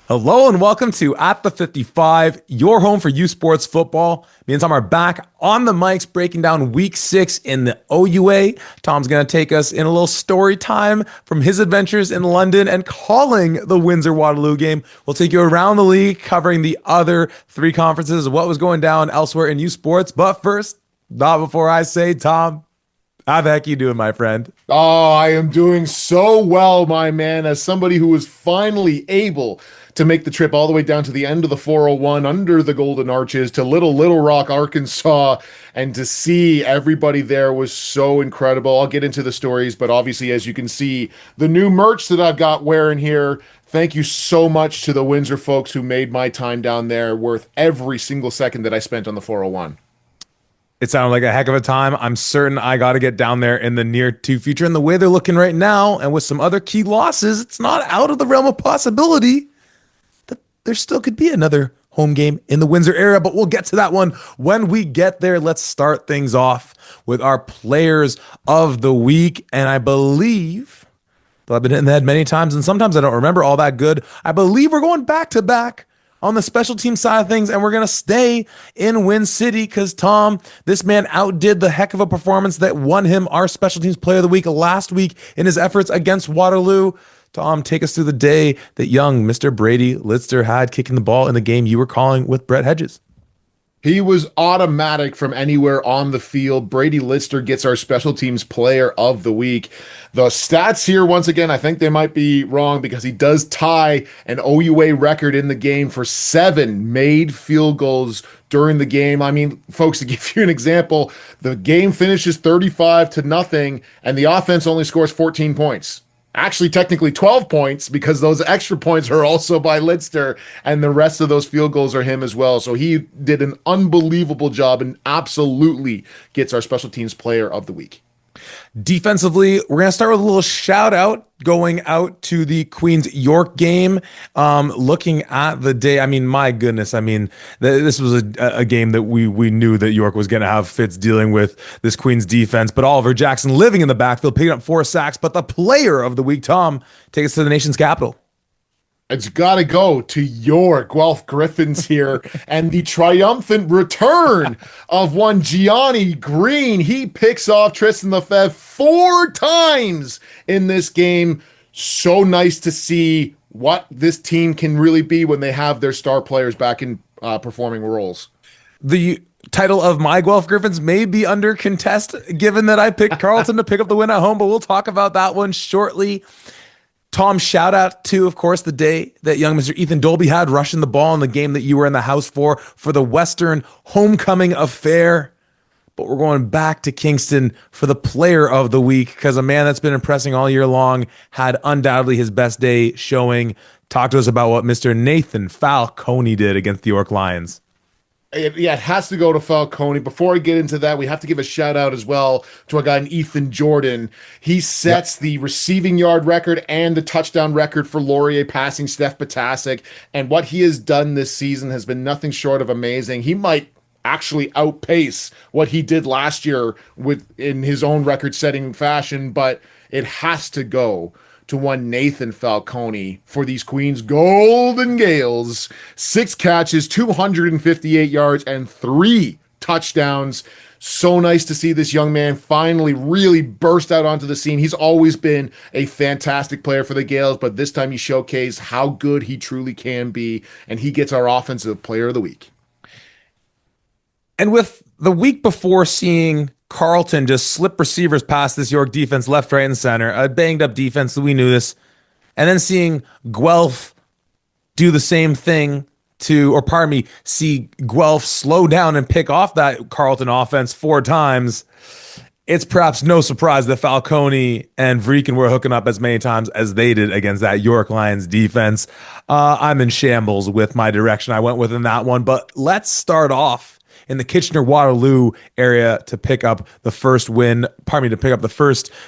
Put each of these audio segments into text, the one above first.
Hello and welcome to At the 55, your home for USports football. Me and Tom are back on the mics breaking down week 6 in the OUA. Tom's going to take us in a little story time from his adventures in London and calling the Windsor Waterloo game. We'll take you around the league covering the other 3 conferences, what was going down elsewhere in USports. But first, not before I say, Tom, how the heck you doing, my friend? Oh, I am doing so well, my man, as somebody who was finally able to make the trip all the way down to the end of the 401 under the Golden Arches to Little Rock, Arkansas, and to see everybody there was so incredible. I'll get into the stories, but obviously, as you can see, the new merch that I've got wearing here, thank you so much to the Windsor folks who made my time down there worth every single second that I spent on the 401. It sounded like a heck of a time. I'm certain I got to get down there in the near to future. And the way they're looking right now, and with some other key losses, it's not out of the realm of possibility that there still could be another home game in the Windsor area. But we'll get to that one when we get there. Let's start things off with our players of the week. And I believe, though I've been hit in the head many times, and sometimes I don't remember all that good, I believe we're going back to back on the special team side of things, and we're going to stay in Win City because, Tom, this man outdid the heck of a performance that won him our special teams player of the week last week in his efforts against Waterloo. Tom, take us through the day that young Mr. Brady Lister had kicking the ball in the game you were calling with Brett Hedges. He was automatic from anywhere on the field. Brady Lister gets our special teams player of the week. The stats here, once again, I think they might be wrong because he does tie an OUA record in the game for 7 made field goals during the game. I mean, folks, to give you an example, the game finishes 35-0, and the offense only scores 14 points. Actually, technically 12 points because those extra points are also by Lidster, and the rest of those field goals are him as well. So he did an unbelievable job and absolutely gets our special teams player of the week. Defensively, we're going to start with a little shout out going out to the Queens York game. Looking at the day, I mean, my goodness, I mean, this was a game that we knew that York was going to have fits dealing with this Queens defense, but Oliver Jackson living in the backfield, picking up 4 sacks. But the player of the week, Tom, take us to the nation's capital. It's got to go to your Guelph Griffins here and the triumphant return of one Gianni Green. He picks off Tristan Lefebvre 4 times in this game. So nice to see what this team can really be when they have their star players back in performing roles. The title of my Guelph Griffins may be under contest given that I picked Carleton to pick up the win at home, but we'll talk about that one shortly. Tom, shout out to, of course, the day that young Mr. Ethan Dolby had rushing the ball in the game that you were in the house for the Western homecoming affair. But we're going back to Kingston for the player of the week because a man that's been impressing all year long had undoubtedly his best day showing. Talk to us about what Mr. Nathan Falcone did against the York Lions. It has to go to Falcone. Before I get into that, we have to give a shout out as well to a guy named Ethan Jordan. He sets the receiving yard record and the touchdown record for Laurier, passing Steph Potasic. And what he has done this season has been nothing short of amazing. He might actually outpace what he did last year in his own record-setting fashion, but it has to go to one Nathan Falcone for these Queens Golden Gales. 6 catches, 258 yards, and 3 touchdowns. So nice to see this young man finally really burst out onto the scene. He's always been a fantastic player for the Gales, but this time he showcased how good he truly can be, and he gets our offensive player of the week. And with the week before seeing Carleton just slip receivers past this York defense left, right, and center, a banged up defense, we knew this, and then seeing Guelph do the same thing see Guelph slow down and pick off that Carleton offense 4 times, it's perhaps no surprise that Falcone and Vreeken were hooking up as many times as they did against that York Lions defense. I'm in shambles with my direction I went with in that one, but let's start off in the Kitchener-Waterloo area to pick up the first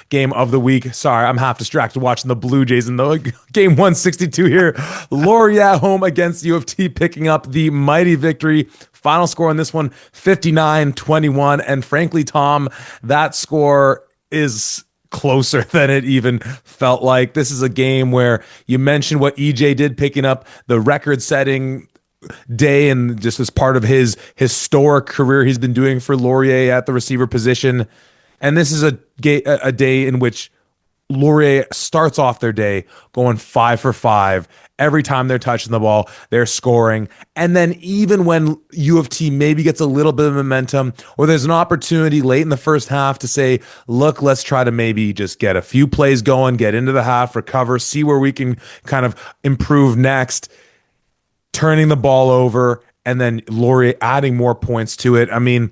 game of the week. Sorry, I'm half distracted watching the Blue Jays in the game 162 here. Laurier home against UofT, picking up the mighty victory. Final score on this one, 59-21. And frankly, Tom, that score is closer than it even felt like. This is a game where you mentioned what EJ did, picking up the record setting day and just as part of his historic career he's been doing for Laurier at the receiver position. And this is a day in which Laurier starts off their day going 5 for 5. Every time they're touching the ball, they're scoring. And then even when U of T maybe gets a little bit of momentum or there's an opportunity late in the first half to say, look, let's try to maybe just get a few plays going, get into the half, recover, see where we can kind of improve next, turning the ball over, and then Laurier adding more points to it. I mean,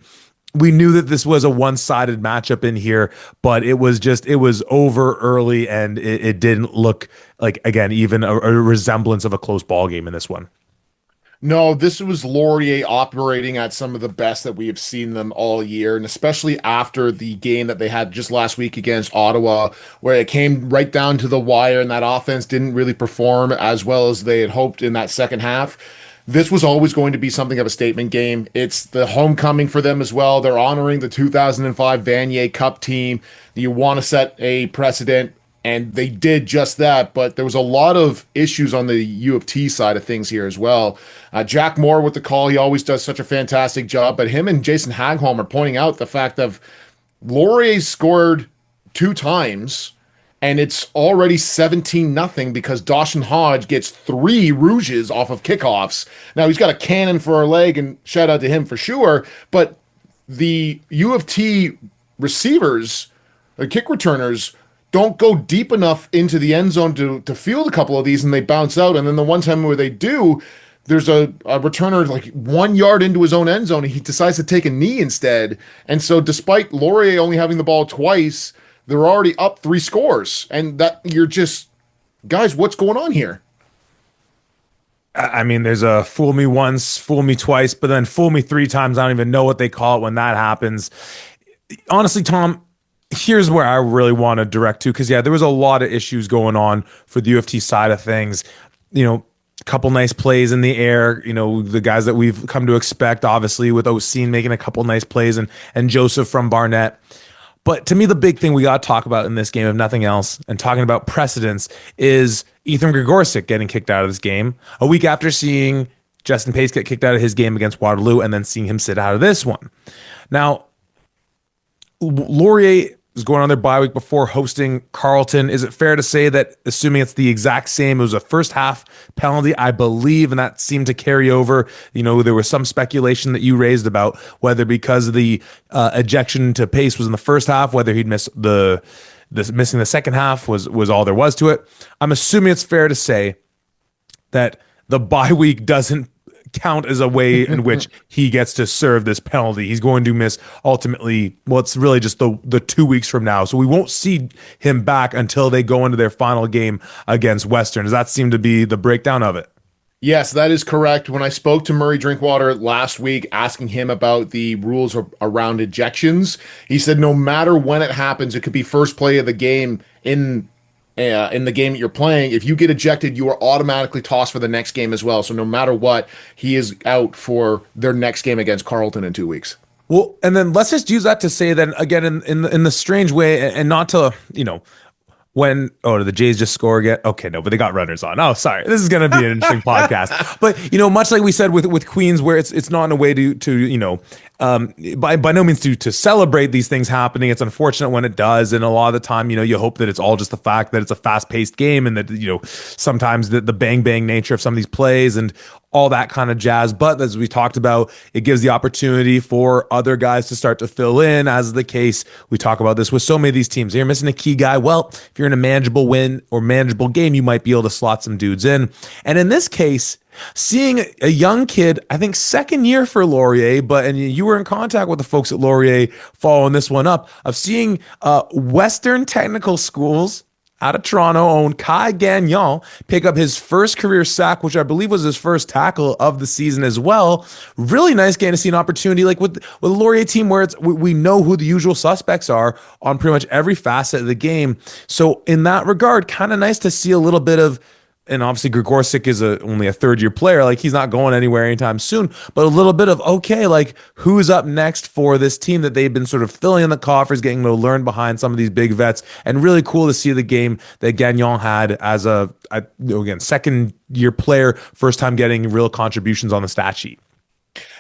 we knew that this was a one-sided matchup in here, but it was over early, and it didn't look like, again, even a resemblance of a close ball game in this one. No, this was Laurier operating at some of the best that we have seen them all year, and especially after the game that they had just last week against Ottawa, where it came right down to the wire and that offense didn't really perform as well as they had hoped in that second half. This was always going to be something of a statement game. It's the homecoming for them as well. They're honoring the 2005 Vanier Cup team. You want to set a precedent, and they did just that, but there was a lot of issues on the U of T side of things here as well. Jack Moore with the call, he always does such a fantastic job, but him and Jason Hagholm are pointing out the fact of Laurier scored 2 times, and it's already 17-0 because Dawson Hodge gets 3 rouges off of kickoffs. Now, he's got a cannon for a leg, and shout out to him for sure, but the U of T receivers, the kick returners, don't go deep enough into the end zone to field a couple of these, and they bounce out. And then the one time where they do, there's a returner like 1 yard into his own end zone, and he decides to take a knee instead. And so despite Laurier only having the ball twice, they're already up 3 scores. And that you're just, guys, what's going on here? I mean, there's a fool me once, fool me twice, but then fool me 3 times. I don't even know what they call it when that happens. Honestly, Tom, here's where I really want to direct to, because, yeah, there was a lot of issues going on for the UofT side of things. You know, a couple nice plays in the air, you know, the guys that we've come to expect, obviously, with Oseen making a couple nice plays and Joseph from Barnett. But to me, the big thing we got to talk about in this game, if nothing else, and talking about precedence, is Ethan Gregorczyk getting kicked out of this game a week after seeing Justin Pace get kicked out of his game against Waterloo and then seeing him sit out of this one. Now, Laurier is going on their bye week before hosting Carleton. Is it fair to say that, assuming it's the exact same, it was a first half penalty, I believe, and that seemed to carry over? You know, there was some speculation that you raised about whether because of the ejection to Pace was in the first half, whether he'd miss missing the second half was all there was to it. I'm assuming it's fair to say that the bye week doesn't count as a way in which he gets to serve this penalty. He's going to miss ultimately, well, it's really just the 2 weeks from now. So we won't see him back until they go into their final game against Western. Does that seem to be the breakdown of it? Yes, that is correct. When I spoke to Murray Drinkwater last week, asking him about the rules around ejections, he said no matter when it happens, it could be first play of the game in the game that you're playing. If you get ejected, you are automatically tossed for the next game as well. So no matter what, he is out for their next game against Carleton in 2 weeks. Well, and then let's just use that to say then again in the strange way, and not to, you know, when, did the Jays just score again? Okay, no, but they got runners on. Oh, sorry. This is going to be an interesting podcast. But, you know, much like we said with Queens, where it's not in a way to you know, by no means to celebrate these things happening. It's unfortunate when it does. And a lot of the time, you know, you hope that it's all just the fact that it's a fast paced game and that, you know, sometimes the bang bang nature of some of these plays and all that kind of jazz. But as we talked about, it gives the opportunity for other guys to start to fill in, as is the case. We talk about this with so many of these teams. You're missing a key guy. Well, if you're in a manageable win or manageable game, you might be able to slot some dudes in. And in this case, seeing a young kid, I think second year for Laurier, and you were in contact with the folks at Laurier following this one up, of seeing Western Technical Schools out of Toronto owned Kai Gagnon pick up his first career sack, which I believe was his first tackle of the season as well. Really nice getting to see an opportunity like with the Laurier team where we know who the usual suspects are on pretty much every facet of the game. So in that regard, kind of nice to see a little bit of and obviously Grigorsic is only a third-year player. Like, he's not going anywhere anytime soon. But a little bit of, okay, like, who's up next for this team that they've been sort of filling in the coffers, getting to learn behind some of these big vets, and really cool to see the game that Gagnon had as again, second-year player, first time getting real contributions on the stat sheet.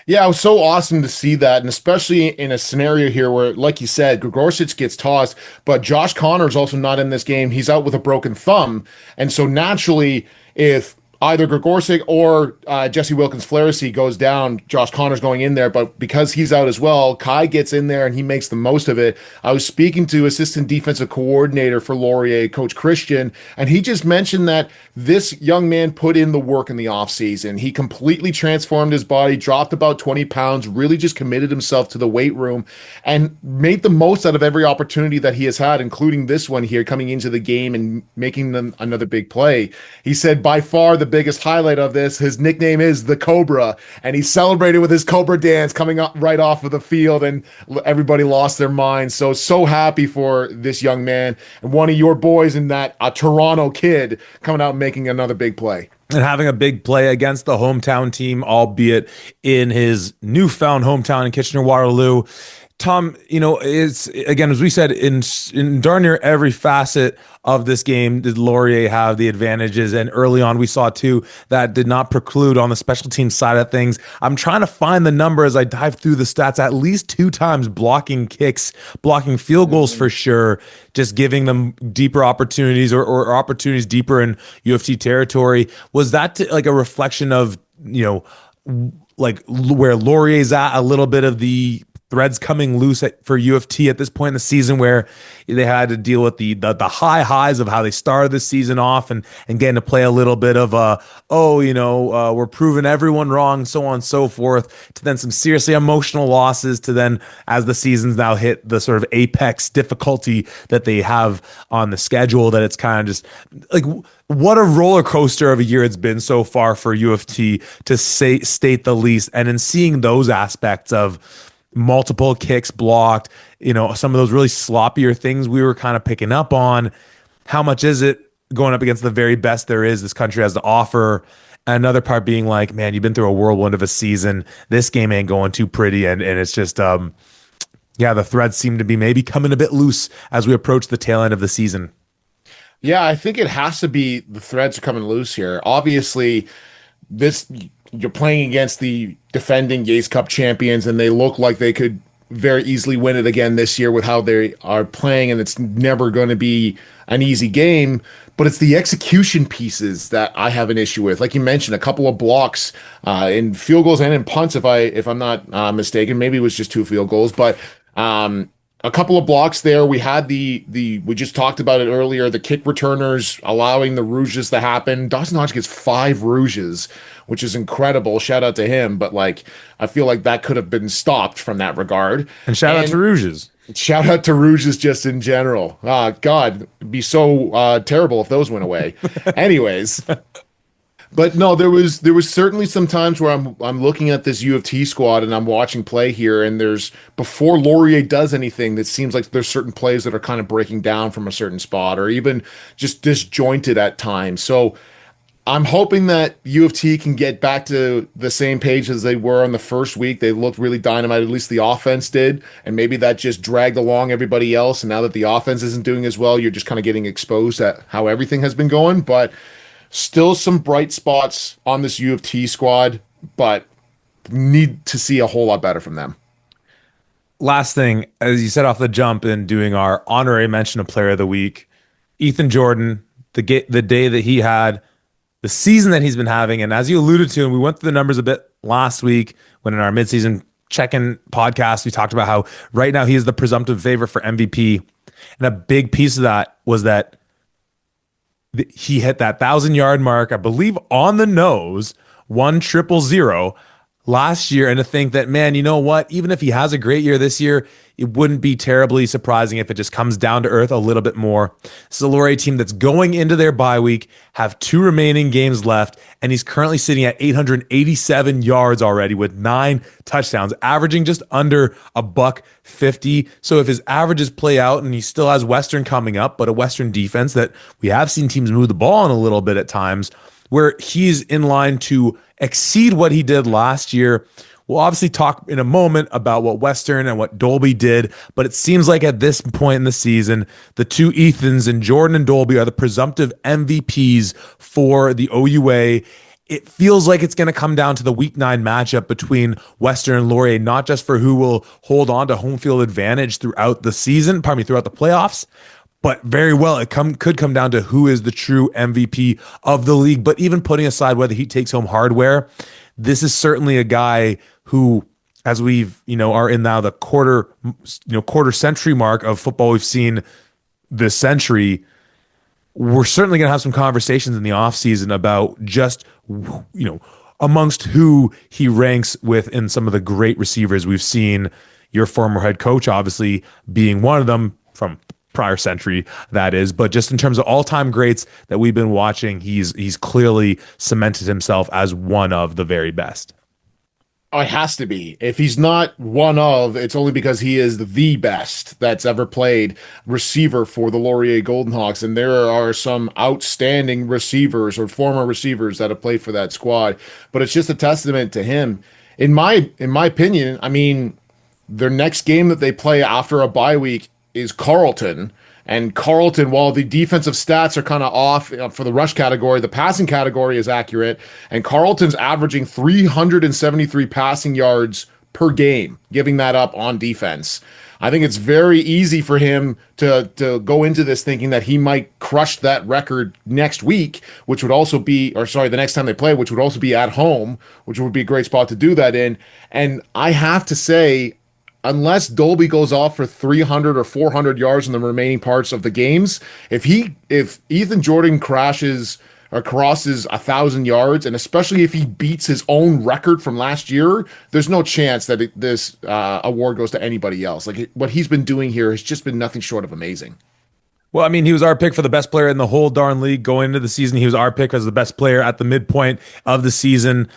Yeah, it was so awesome to see that, and especially in a scenario here where, like you said, Grigorsic gets tossed, but Josh Connor's also not in this game. He's out with a broken thumb, and so naturally, if either Grigorsic or Jesse Wilkins-Flaherty goes down, Josh Connor's going in there, but because he's out as well, Kai gets in there and he makes the most of it. I was speaking to assistant defensive coordinator for Laurier, Coach Christian, and he just mentioned that this young man put in the work in the offseason. He completely transformed his body, dropped about 20 pounds, really just committed himself to the weight room, and made the most out of every opportunity that he has had, including this one here, coming into the game and making them another big play. He said by far the biggest highlight of this, his nickname is the Cobra, and he celebrated with his Cobra dance coming up right off of the field, and everybody lost their minds. So happy for this young man and one of your boys in that, a Toronto kid, coming out and making another big play. And having a big play against the hometown team, albeit in his newfound hometown in Kitchener-Waterloo. Tom, it's, again, as we said, in darn near every facet of this game did Laurier have the advantages, and early on we saw too that did not preclude on the special team side of things. I'm trying to find the number as I dive through the stats, at least 2 times blocking kicks, blocking field goals for sure, just giving them deeper opportunities or opportunities deeper in UofT territory. Was that like a reflection of, like where Laurier's at, a little bit of the threads coming loose for UofT at this point in the season, where they had to deal with the high highs of how they started the season off, and getting to play a little bit of we're proving everyone wrong, so on and so forth, to then some seriously emotional losses, to then, as the season's now hit the sort of apex difficulty that they have on the schedule, that it's kind of just like, what a roller coaster of a year it's been so far for UofT, to state the least. And in seeing those aspects of multiple kicks blocked, some of those really sloppier things we were kind of picking up on. How much is it going up against the very best there is this country has to offer? Another part being like, man, you've been through a whirlwind of a season. This game ain't going too pretty. And it's just, the threads seem to be maybe coming a bit loose as we approach the tail end of the season. Yeah, I think it has to be the threads are coming loose here. Obviously, you're playing against the defending Yates Cup champions, and they look like they could very easily win it again this year with how they are playing, and it's never going to be an easy game. But it's the execution pieces that I have an issue with. Like you mentioned, a couple of blocks in field goals and in punts, if I'm not mistaken. Maybe it was just 2 field goals, but a couple of blocks there. We had we just talked about it earlier, the kick returners allowing the rouges to happen. Dawson Hodge gets 5 rouges, which is incredible. Shout out to him. But I feel like that could have been stopped from that regard. And shout out to rouges. Shout out to rouges just in general. God, it'd be so terrible if those went away. Anyways. But no, there was certainly some times where I'm looking at this UofT squad and I'm watching play here, and before Laurier does anything, it seems like there's certain plays that are kind of breaking down from a certain spot, or even just disjointed at times. So I'm hoping that UofT can get back to the same page as they were on the first week. They looked really dynamite, at least the offense did, and maybe that just dragged along everybody else. And now that the offense isn't doing as well, you're just kind of getting exposed at how everything has been going. But still some bright spots on this UofT squad, but need to see a whole lot better from them. Last thing, as you said off the jump in doing our honorary mention of player of the week, Ethan Jordan, the day that he had, the season that he's been having, and as you alluded to, and we went through the numbers a bit last week when in our midseason check-in podcast, we talked about how right now he is the presumptive favorite for MVP. And a big piece of that was that he hit that 1,000-yard mark, I believe, on the nose, 1,000, last year, and to think that, man, you know what? Even if he has a great year this year, it wouldn't be terribly surprising if it just comes down to earth a little bit more. This is a Laurier team that's going into their bye week, have two remaining games left, and he's currently sitting at 887 yards already with 9 touchdowns, averaging just under a buck 50. So if his averages play out, and he still has Western coming up, but a Western defense that we have seen teams move the ball on a little bit at times, where he's in line to exceed what he did last year. We'll obviously talk in a moment about what Western and what Dolby did, but it seems like at this point in the season, the two Ethans and Jordan and Dolby are the presumptive MVPs for the OUA. It feels like it's going to come down to the week 9 matchup between Western and Laurier, not just for who will hold on to home field advantage throughout the season, throughout the playoffs, but very well, could come down to who is the true MVP of the league. But even putting aside whether he takes home hardware, this is certainly a guy who, as we've, are in now the quarter century mark of football we've seen this century, we're certainly going to have some conversations in the offseason about just, amongst who he ranks with in some of the great receivers we've seen, your former head coach obviously being one of them from prior century, that is. But just in terms of all-time greats that we've been watching, he's clearly cemented himself as one of the very best. Oh, it has to be. If he's not one of, it's only because he is the best that's ever played receiver for the Laurier Golden Hawks. And there are some outstanding receivers or former receivers that have played for that squad. But it's just a testament to him. In my opinion, I mean, their next game that they play after a bye week is Carleton. And Carleton, while the defensive stats are kind of off for the rush category, the passing category is accurate. And Carleton's averaging 373 passing yards per game, giving that up on defense. I think it's very easy for him to go into this thinking that he might crush that record next week, which would also be, the next time they play, which would also be at home, which would be a great spot to do that in. And I have to say, unless Dolby goes off for 300 or 400 yards in the remaining parts of the games, if Ethan Jordan crosses 1,000 yards, and especially if he beats his own record from last year, there's no chance that this award goes to anybody else. Like, what he's been doing here has just been nothing short of amazing. Well, I mean, he was our pick for the best player in the whole darn league going into the season. He was our pick as the best player at the midpoint of the season.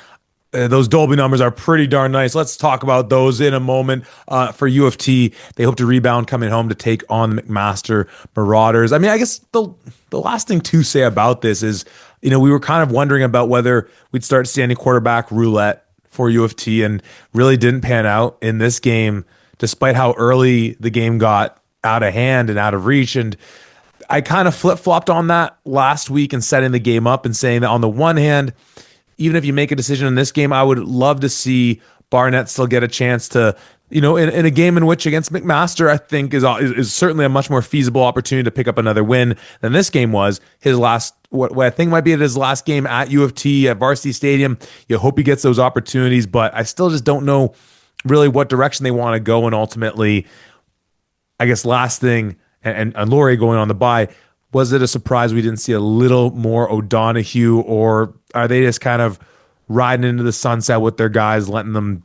Those Dolby numbers are pretty darn nice. Let's talk about those in a moment. For UofT, they hope to rebound coming home to take on the McMaster Marauders. I mean, I guess the last thing to say about this is, we were kind of wondering about whether we'd start standing quarterback roulette for UofT, and really didn't pan out in this game, despite how early the game got out of hand and out of reach. And I kind of flip-flopped on that last week and setting the game up and saying that on the one hand, even if you make a decision in this game, I would love to see Barnett still get a chance to, in a game in which against McMaster, I think is certainly a much more feasible opportunity to pick up another win than this game was. His last, what I think might be his last game at UofT at Varsity Stadium. You hope he gets those opportunities, but I still just don't know really what direction they want to go. And ultimately, I guess last thing, and Laurier going on the bye, was it a surprise we didn't see a little more O'Donohue, or are they just kind of riding into the sunset with their guys, letting them,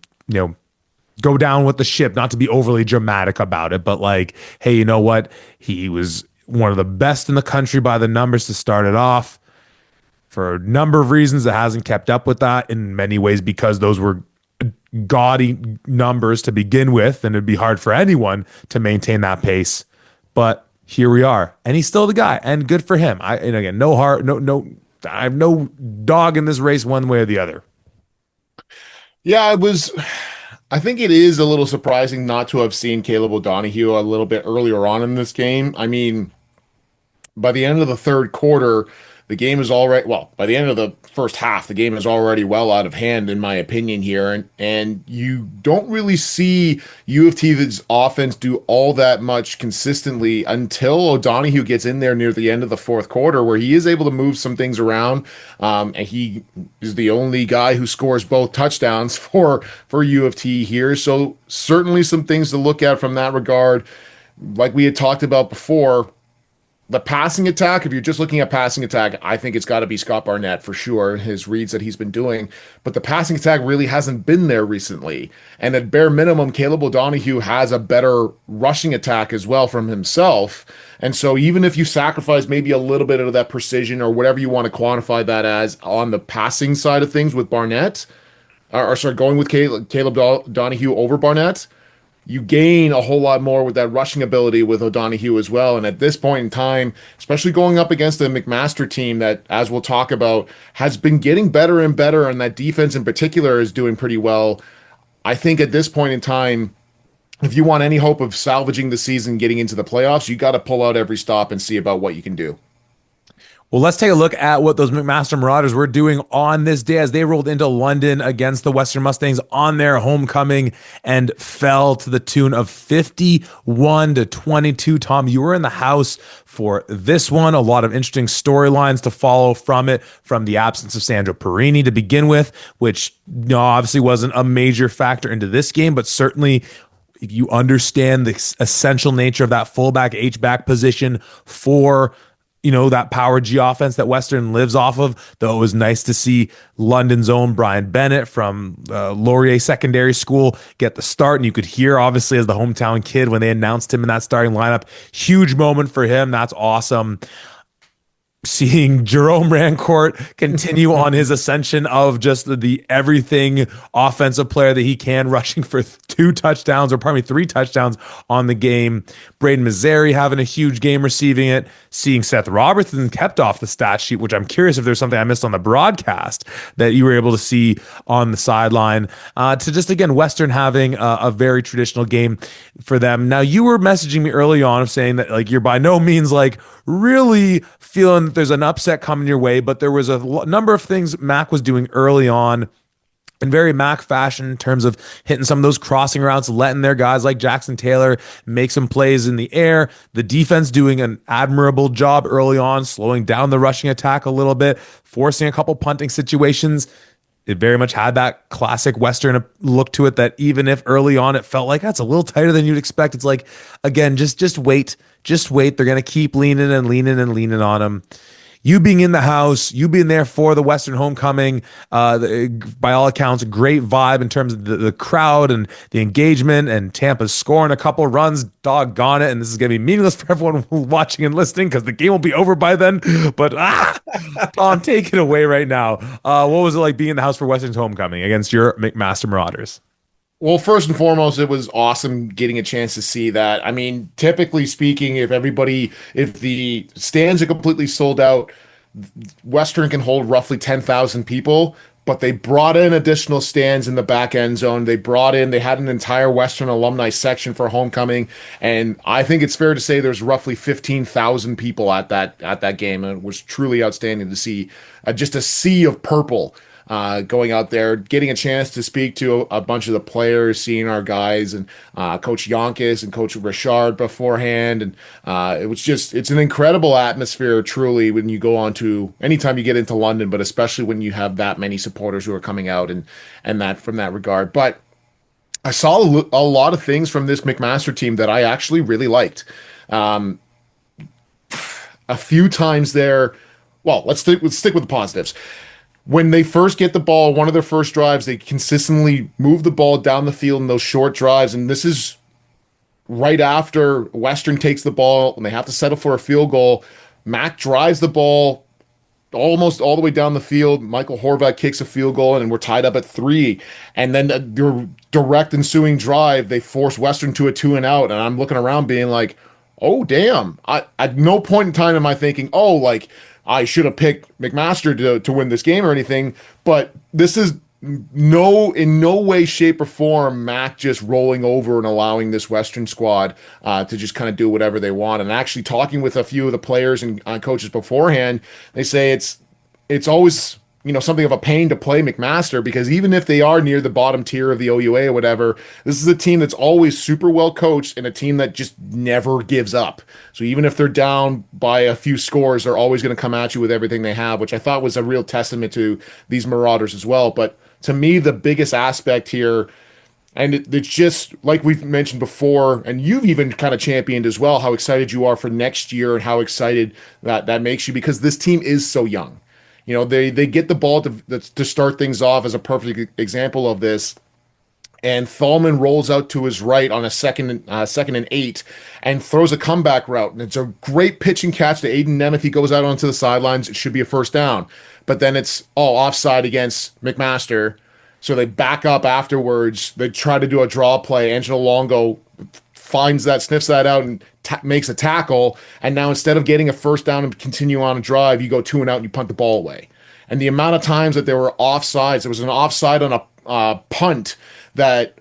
go down with the ship? Not to be overly dramatic about it, but like, hey, you know what? He was one of the best in the country by the numbers to start it off. For a number of reasons, it hasn't kept up with that, in many ways because those were gaudy numbers to begin with, and it'd be hard for anyone to maintain that pace. But here we are, and he's still the guy, and good for him. I have no dog in this race one way or the other. Yeah, I think it is a little surprising not to have seen Caleb O'Donohue a little bit earlier on in this game. I mean, by the end of the third quarter, the game is already, by the end of the first half, the game is already well out of hand, in my opinion here. And you don't really see UofT's offense do all that much consistently until O'Donohue gets in there near the end of the fourth quarter, where he is able to move some things around. And he is the only guy who scores both touchdowns for UofT here. So certainly some things to look at from that regard. Like we had talked about before, The passing attack, if you're just looking at passing attack, I think it's got to be Scott Barnett for sure, his reads that he's been doing. But the passing attack really hasn't been there recently. And at bare minimum, Caleb O'Donoghue has a better rushing attack as well from himself. And so even if you sacrifice maybe a little bit of that precision or whatever you want to quantify that as on the passing side of things with Barnett, or sorry, going with Caleb O'Donoghue over Barnett, you gain a whole lot more with that rushing ability with O'Donoghue as well. And at this point in time, especially going up against the McMaster team that, as we'll talk about, has been getting better and better, and that defense in particular is doing pretty well. I think at this point in time, if you want any hope of salvaging the season, getting into the playoffs, you got to pull out every stop and see about what you can do. Well, let's take a look at what those McMaster Marauders were doing on this day as they rolled into London against the Western Mustangs on their homecoming and fell to the tune of 51-22. Tom, you were in the house for this one. A lot of interesting storylines to follow from it, from the absence of Sandro Perini to begin with, which obviously wasn't a major factor into this game, but certainly if you understand the essential nature of that fullback H-back position for that power G offense that Western lives off of, though it was nice to see London's own Brian Bennett from Laurier Secondary School get the start. And you could hear, obviously, as the hometown kid when they announced him in that starting lineup, huge moment for him. That's awesome. Seeing Jerome Rancourt continue on his ascension of just the everything offensive player that he can, rushing for 3 touchdowns on the game. Braden Mazzari having a huge game receiving it. Seeing Seth Robertson kept off the stat sheet, which I'm curious if there's something I missed on the broadcast that you were able to see on the sideline. To just, again, Western having a very traditional game for them. Now, you were messaging me early on of saying that you're by no means really feeling that there's an upset coming your way, but there was a number of things Mac was doing early on in very Mac fashion in terms of hitting some of those crossing routes, letting their guys like Jackson Taylor make some plays in the air. The defense doing an admirable job early on, slowing down the rushing attack a little bit, forcing a couple punting situations. It very much had that classic Western look to it that even if early on it felt like that's a little tighter than you'd expect, it's again, just wait. Just wait. They're going to keep leaning on him. You being in the house, you being there for the Western homecoming, by all accounts, great vibe in terms of the crowd and the engagement, and Tampa's scoring a couple runs, doggone it. And this is going to be meaningless for everyone watching and listening because the game will be over by then. But Tom, take it away right now. What was it like being in the house for Western's homecoming against your McMaster Marauders? Well, first and foremost, it was awesome getting a chance to see that. I mean, typically speaking, if the stands are completely sold out, Western can hold roughly 10,000 people, but they brought in additional stands in the back end zone. They had an entire Western alumni section for homecoming, and I think it's fair to say there's roughly 15,000 people at that game, and it was truly outstanding to see just a sea of purple. Going out there, getting a chance to speak to a bunch of the players, seeing our guys and Coach Yonkis and Coach Richard beforehand. And it's an incredible atmosphere, truly, when you go on to anytime you get into London, but especially when you have that many supporters who are coming out and that from that regard. But I saw a lot of things from this McMaster team that I actually really liked. A few times there, well, let's stick with the positives. When they first get the ball, one of their first drives, they consistently move the ball down the field in those short drives. And this is right after Western takes the ball and they have to settle for a field goal. Mac drives the ball almost all the way down the field. Michael Horvat kicks a field goal, and we're tied up at 3. And then the direct ensuing drive, they force Western to a 2-and-out. And I'm looking around being like, oh, damn. At no point in time am I thinking, I should have picked McMaster to win this game or anything, but this is in no way, shape, or form Mac just rolling over and allowing this Western squad to just kind of do whatever they want. And actually talking with a few of the players and coaches beforehand, they say it's always something of a pain to play McMaster, because even if they are near the bottom tier of the OUA or whatever, this is a team that's always super well coached and a team that just never gives up. So even if they're down by a few scores, they're always going to come at you with everything they have, which I thought was a real testament to these Marauders as well. But to me, the biggest aspect here And it's just like we've mentioned before, and you've even kind of championed as well, how excited you are for next year and how excited that makes you because this team is so young. They get the ball to start things off as a perfect example of this. And Thalman rolls out to his right on a second and 8 and throws a comeback route. And it's a great pitch and catch to Aiden Nemeth. He goes out onto the sidelines. It should be a first down. But then it's all offside against McMaster. So they back up afterwards. They try to do a draw play. Angelo Longo sniffs that out and makes a tackle. And now instead of getting a first down and continue on a drive, you go 2 and out and you punt the ball away. And the amount of times that there were offsides, there was an offside on a punt that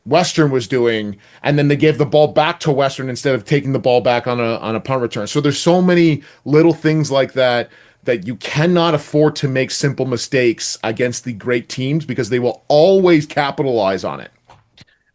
Western was doing, and then they gave the ball back to Western instead of taking the ball back on a punt return. So there's so many little things like that you cannot afford to make simple mistakes against the great teams because they will always capitalize on it.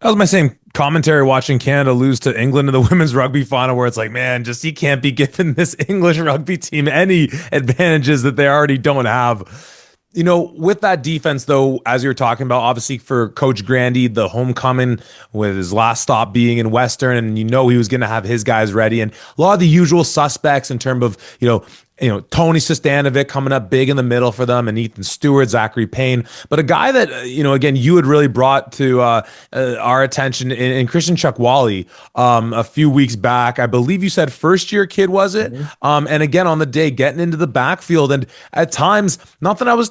That was my same commentary watching Canada lose to England in the women's rugby final, where it's like, man, just you can't be giving this English rugby team any advantages that they already don't have. With that defense, though, as you're talking about, obviously for Coach Grandy, the homecoming with his last stop being in Western, and he was going to have his guys ready, and a lot of the usual suspects in terms of Tony Sostanovic coming up big in the middle for them, and Ethan Stewart, Zachary Payne, but a guy that again you had really brought to our attention in Christian Chukwali a few weeks back. I believe you said first year kid, was it? Mm-hmm. And again on the day getting into the backfield, and at times not that I was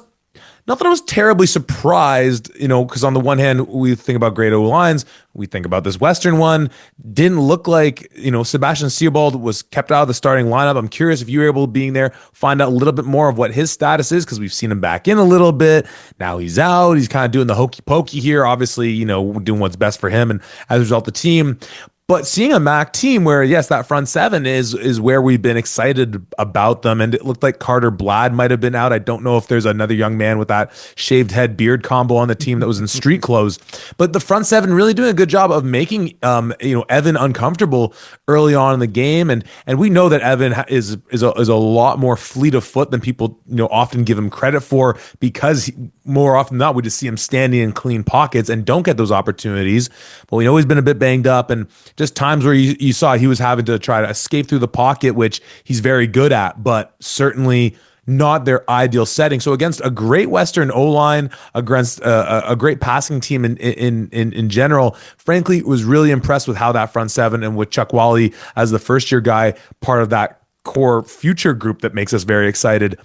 terribly surprised, because on the one hand, we think about great O-lines, we think about this Western one. Didn't look like, Sebastian Seabald was kept out of the starting lineup. I'm curious if you were able to being there, find out a little bit more of what his status is, because we've seen him back in a little bit. Now he's out. He's kind of doing the hokey pokey here, obviously, doing what's best for him and as a result, the team. But seeing a MAC team where, yes, that front seven is where we've been excited about them. And it looked like Carter Blad might have been out. I don't know if there's another young man with that shaved head beard combo on the team that was in street clothes. But the front seven really doing a good job of making, Evan uncomfortable early on in the game. And we know that Evan is a lot more fleet of foot than people, often give him credit for, because more often than not, we just see him standing in clean pockets and don't get those opportunities. But we know he's been a bit banged up, and just times where you saw he was having to try to escape through the pocket, which he's very good at, but certainly not their ideal setting. So against a great Western O-line, against a great passing team in general, frankly, was really impressed with how that front seven, and with Chukwali as the first year guy, part of that core future group that makes us very excited.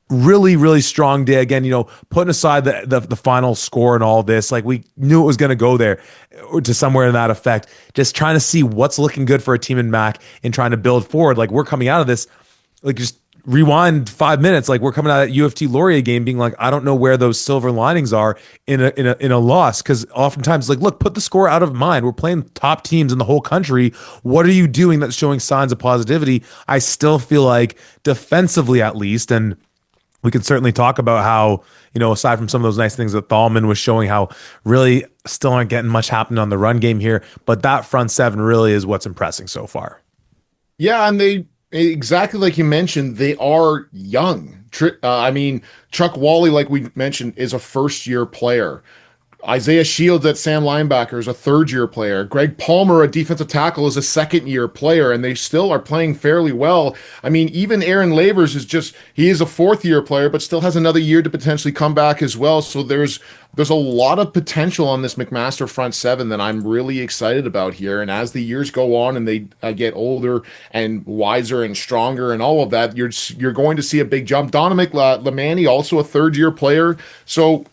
Really, really strong day again, putting aside the final score and all this, like we knew it was going to go there to somewhere in that effect, just trying to see what's looking good for a team in MAC and trying to build forward. Like we're coming out of this, like just rewind 5 minutes, like we're coming out of that UofT Laurier game being like, I don't know where those silver linings are in a loss, because oftentimes, like, look, put the score out of mind. We're playing top teams in the whole country. What are you doing that's showing signs of positivity? I still feel like defensively, at least, and we can certainly talk about how, aside from some of those nice things that Thalman was showing, how really still aren't getting much happening on the run game here. But that front seven really is what's impressing so far. Yeah, and they, exactly like you mentioned, they are young. Chuck Wally, like we mentioned, is a first-year player. Isaiah Shields at Sam linebacker is a third-year player. Greg Palmer, a defensive tackle, is a second-year player, and they still are playing fairly well. Even Aaron Labors he is a fourth-year player, but still has another year to potentially come back as well. So there's a lot of potential on this McMaster front seven that I'm really excited about here. And as the years go on and they get older and wiser and stronger and all of that, you're going to see a big jump. Dominic Lamani, also a third-year player. So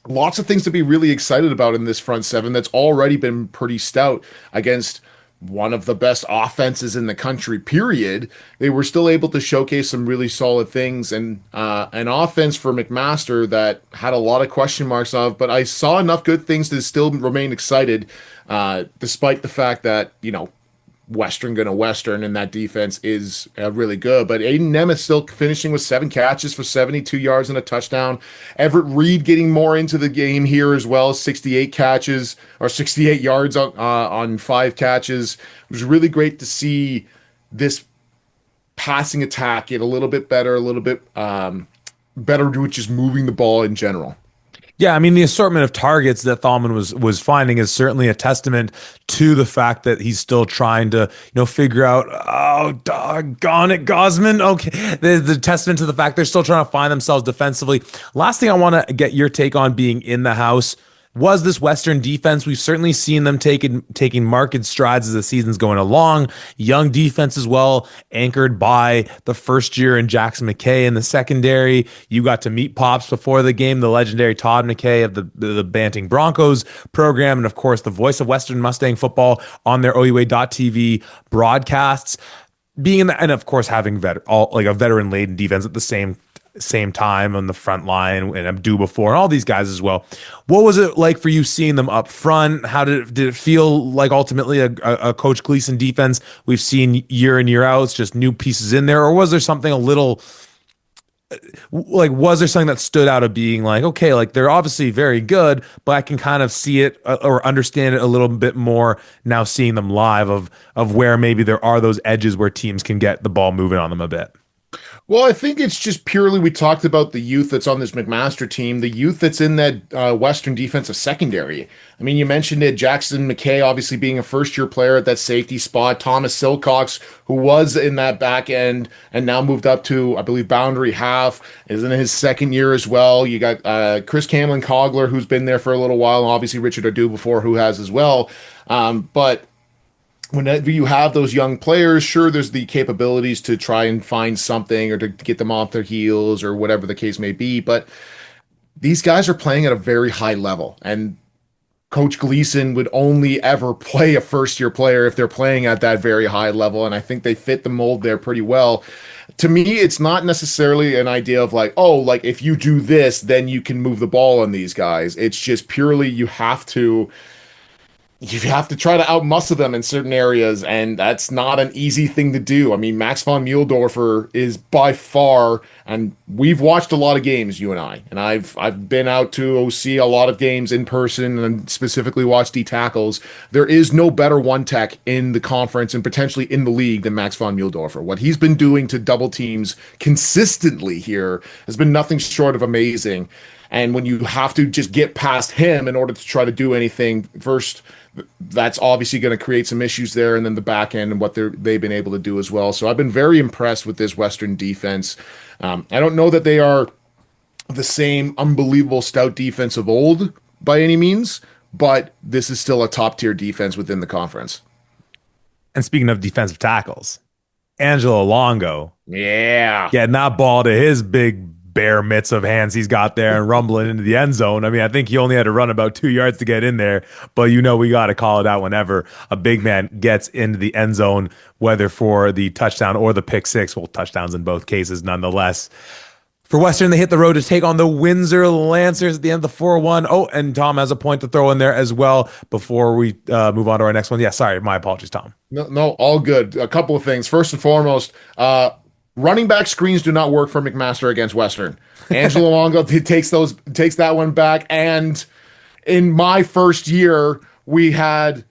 lots of things to be really excited about in this front seven that's already been pretty stout against one of the best offenses in the country, period. They were still able to showcase some really solid things, and an offense for McMaster that had a lot of question marks of, but I saw enough good things to still remain excited, despite the fact that, Western gonna Western, and that defense is really good. But Aiden Nemeth still finishing with 7 catches for 72 yards and a touchdown. Everett Reed getting more into the game here as well, 68 catches or 68 yards on 5 catches. It was really great to see this passing attack get a little bit better, with just moving the ball in general. Yeah, I mean the assortment of targets that Thalman was finding is certainly a testament to the fact that he's still trying to, figure out, oh, doggone it, Gosman. Okay. The testament to the fact they're still trying to find themselves defensively. Last thing I want to get your take on, being in the house, was this Western defense. We've certainly seen them taking marked strides as the season's going along. Young defense as well, anchored by the first year in Jackson McKay in the secondary. You got to meet Pops before the game, the legendary Todd McKay of the Banting Broncos program, and of course the voice of Western Mustang football on their OUA.TV broadcasts. Being in the, and of course having a veteran laden defense at the same time on the front line, and Abdu before, and all these guys as well. What was it like for you seeing them up front? How did it feel like ultimately a Coach Gleason defense we've seen year in, year out? It's just new pieces in there, or was there something a little was there something that stood out of being like, okay, like they're obviously very good, but I can kind of see it or understand it a little bit more now seeing them live of where maybe there are those edges where teams can get the ball moving on them a bit. Well, I think it's just purely, we talked about the youth that's on this McMaster team, the youth that's in that Western defensive secondary. I mean, you mentioned it, Jackson McKay obviously being a first-year player at that safety spot, Thomas Silcox, who was in that back end and now moved up to, I believe, boundary half, is in his second year as well. You got Chris Camlin Cogler, who's been there for a little while, and obviously Richard Adu before, who has as well. But whenever you have those young players, sure, there's the capabilities to try and find something or to get them off their heels or whatever the case may be. But these guys are playing at a very high level. And Coach Gleason would only ever play a first year player if they're playing at that very high level. And I think they fit the mold there pretty well. To me, it's not necessarily an idea of like, oh, like if you do this, then you can move the ball on these guys. It's just purely you have to try to outmuscle them in certain areas, and that's not an easy thing to do. I mean, Max von Muhldorfer is by far, and we've watched a lot of games, you and I, and I've been out to OC a lot of games in person and specifically watched D tackles. There is no better one tech in the conference and potentially in the league than Max von Muhldorfer. What he's been doing to double teams consistently here has been nothing short of amazing. And when you have to just get past him in order to try to do anything, first, that's obviously going to create some issues there, and then the back end and what they've been able to do as well. So I've been very impressed with this Western defense. I don't know that they are the same unbelievable stout defense of old by any means, but this is still a top tier defense within the conference. And speaking of defensive tackles, Angelo Longo, Yeah. getting that ball to his big bare mitts of hands he's got there and rumbling into the end zone. I mean, I think he only had to run about 2 yards to get in there, but we got to call it out whenever a big man gets into the end zone, whether for the touchdown or the pick six. Well, touchdowns in both cases, nonetheless. For Western, they hit the road to take on the Windsor Lancers at the end of the 4-1. Oh, and Tom has a point to throw in there as well before we move on to our next one. Yeah, sorry, my apologies, Tom. No, all good. A couple of things. First and foremost, running back screens do not work for McMaster against Western. Angelo Longo takes that one back. And in my first year, we had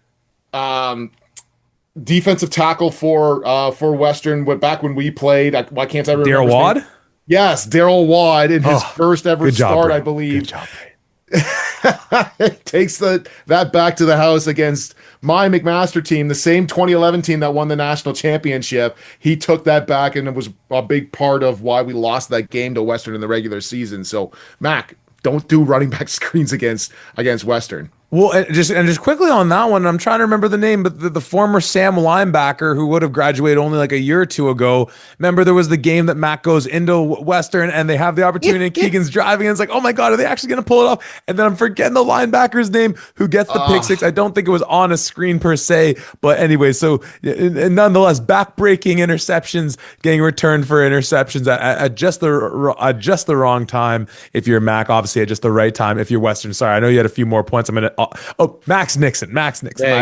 defensive tackle for Western. Back when we played, why can't I remember? Daryl Wad? Yes, Daryl Wad in his first ever start, I believe. Good job, Takes that back to the house against my McMaster team, the same 2011 team that won the national championship. He took that back, and it was a big part of why we lost that game to Western in the regular season. So, Mac, don't do running back screens against Western. Well, and just quickly on that one, I'm trying to remember the name, but the former Sam linebacker who would have graduated only like a year or two ago. Remember, there was the game that Mac goes into Western and they have the opportunity, and Keegan's driving, and it's like, oh my God, are they actually going to pull it off? And then I'm forgetting the linebacker's name who gets the pick six. I don't think it was on a screen per se, but anyway, so nonetheless, back-breaking interceptions getting returned for interceptions at just the wrong time. If you're Mac, obviously at just the right time. If you're Western, sorry, I know you had a few more points. I'm going to Max Nixon. My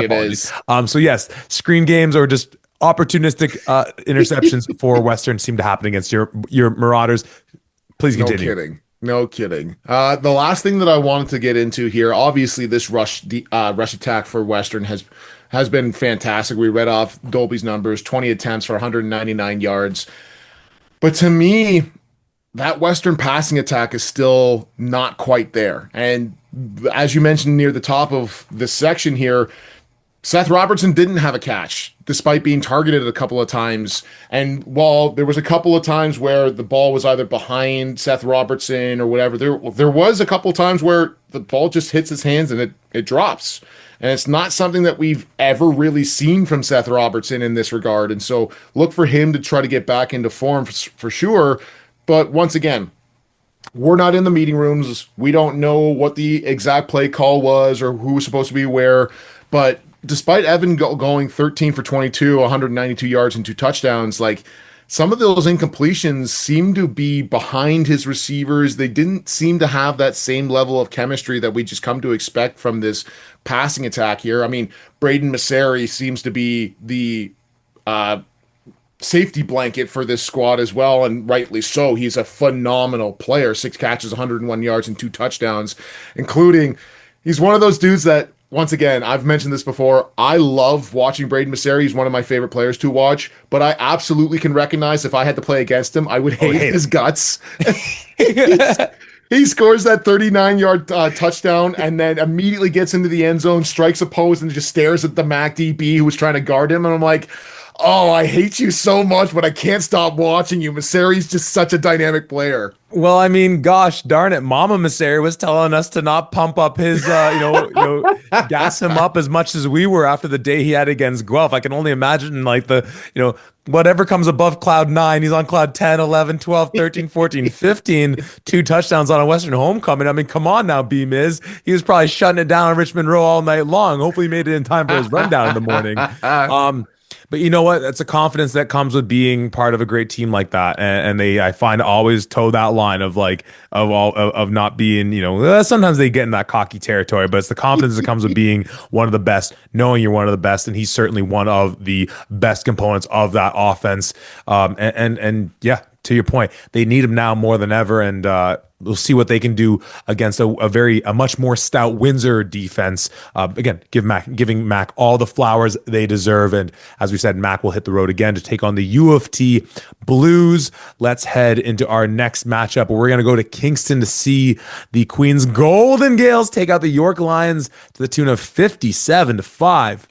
apologies. So yes, screen games or just opportunistic interceptions for Western seem to happen against your Marauders. Please continue. No kidding. The last thing that I wanted to get into here, obviously this rush attack for Western has been fantastic. We read off Dolby's numbers, 20 attempts for 199 yards. But to me, that Western passing attack is still not quite there. And as you mentioned near the top of this section here, Seth Robertson didn't have a catch despite being targeted a couple of times. And while there was a couple of times where the ball was either behind Seth Robertson or whatever, there was a couple of times where the ball just hits his hands and it drops. And it's not something that we've ever really seen from Seth Robertson in this regard. And so look for him to try to get back into form for sure. But once again, we're not in the meeting rooms. We don't know what the exact play call was or who was supposed to be where. But despite Evan going 13 for 22, 192 yards and 2 touchdowns, like some of those incompletions seem to be behind his receivers. They didn't seem to have that same level of chemistry that we just come to expect from this passing attack here. I mean, Braden Masseri seems to be the safety blanket for this squad as well, and rightly so. He's a phenomenal player. 6 catches, 101 yards, and 2 touchdowns, including he's one of those dudes that, once again, I've mentioned this before. I love watching Braden Masseri. He's one of my favorite players to watch, but I absolutely can recognize if I had to play against him, I would hate his guts. He scores that 39-yard touchdown and then immediately gets into the end zone, strikes a pose, and just stares at the MAC DB who was trying to guard him. And I'm like, oh, I hate you so much, but I can't stop watching you. Masseri's just such a dynamic player. Well, I mean, gosh darn it, Mama Masseri was telling us to not pump up his, gas him up as much as we were after the day he had against Guelph. I can only imagine like whatever comes above cloud 9, he's on cloud 10, 11, 12, 13, 14, 15, 2 touchdowns on a Western homecoming. I mean, come on now, B-Miz. He was probably shutting it down on Richmond Row all night long. Hopefully he made it in time for his rundown in the morning. But you know what? That's a confidence that comes with being part of a great team like that, and I find always toe that line of like of not being, sometimes they get in that cocky territory, but it's the confidence that comes with being one of the best, knowing you're one of the best, and he's certainly one of the best components of that offense. And yeah, to your point, they need him now more than ever, and we'll see what they can do against a much more stout Windsor defense. Again, giving Mac all the flowers they deserve. And as we said, Mac will hit the road again to take on the U of T Blues. Let's head into our next matchup, where we're going to go to Kingston to see the Queens Golden Gales take out the York Lions to the tune of 57-5.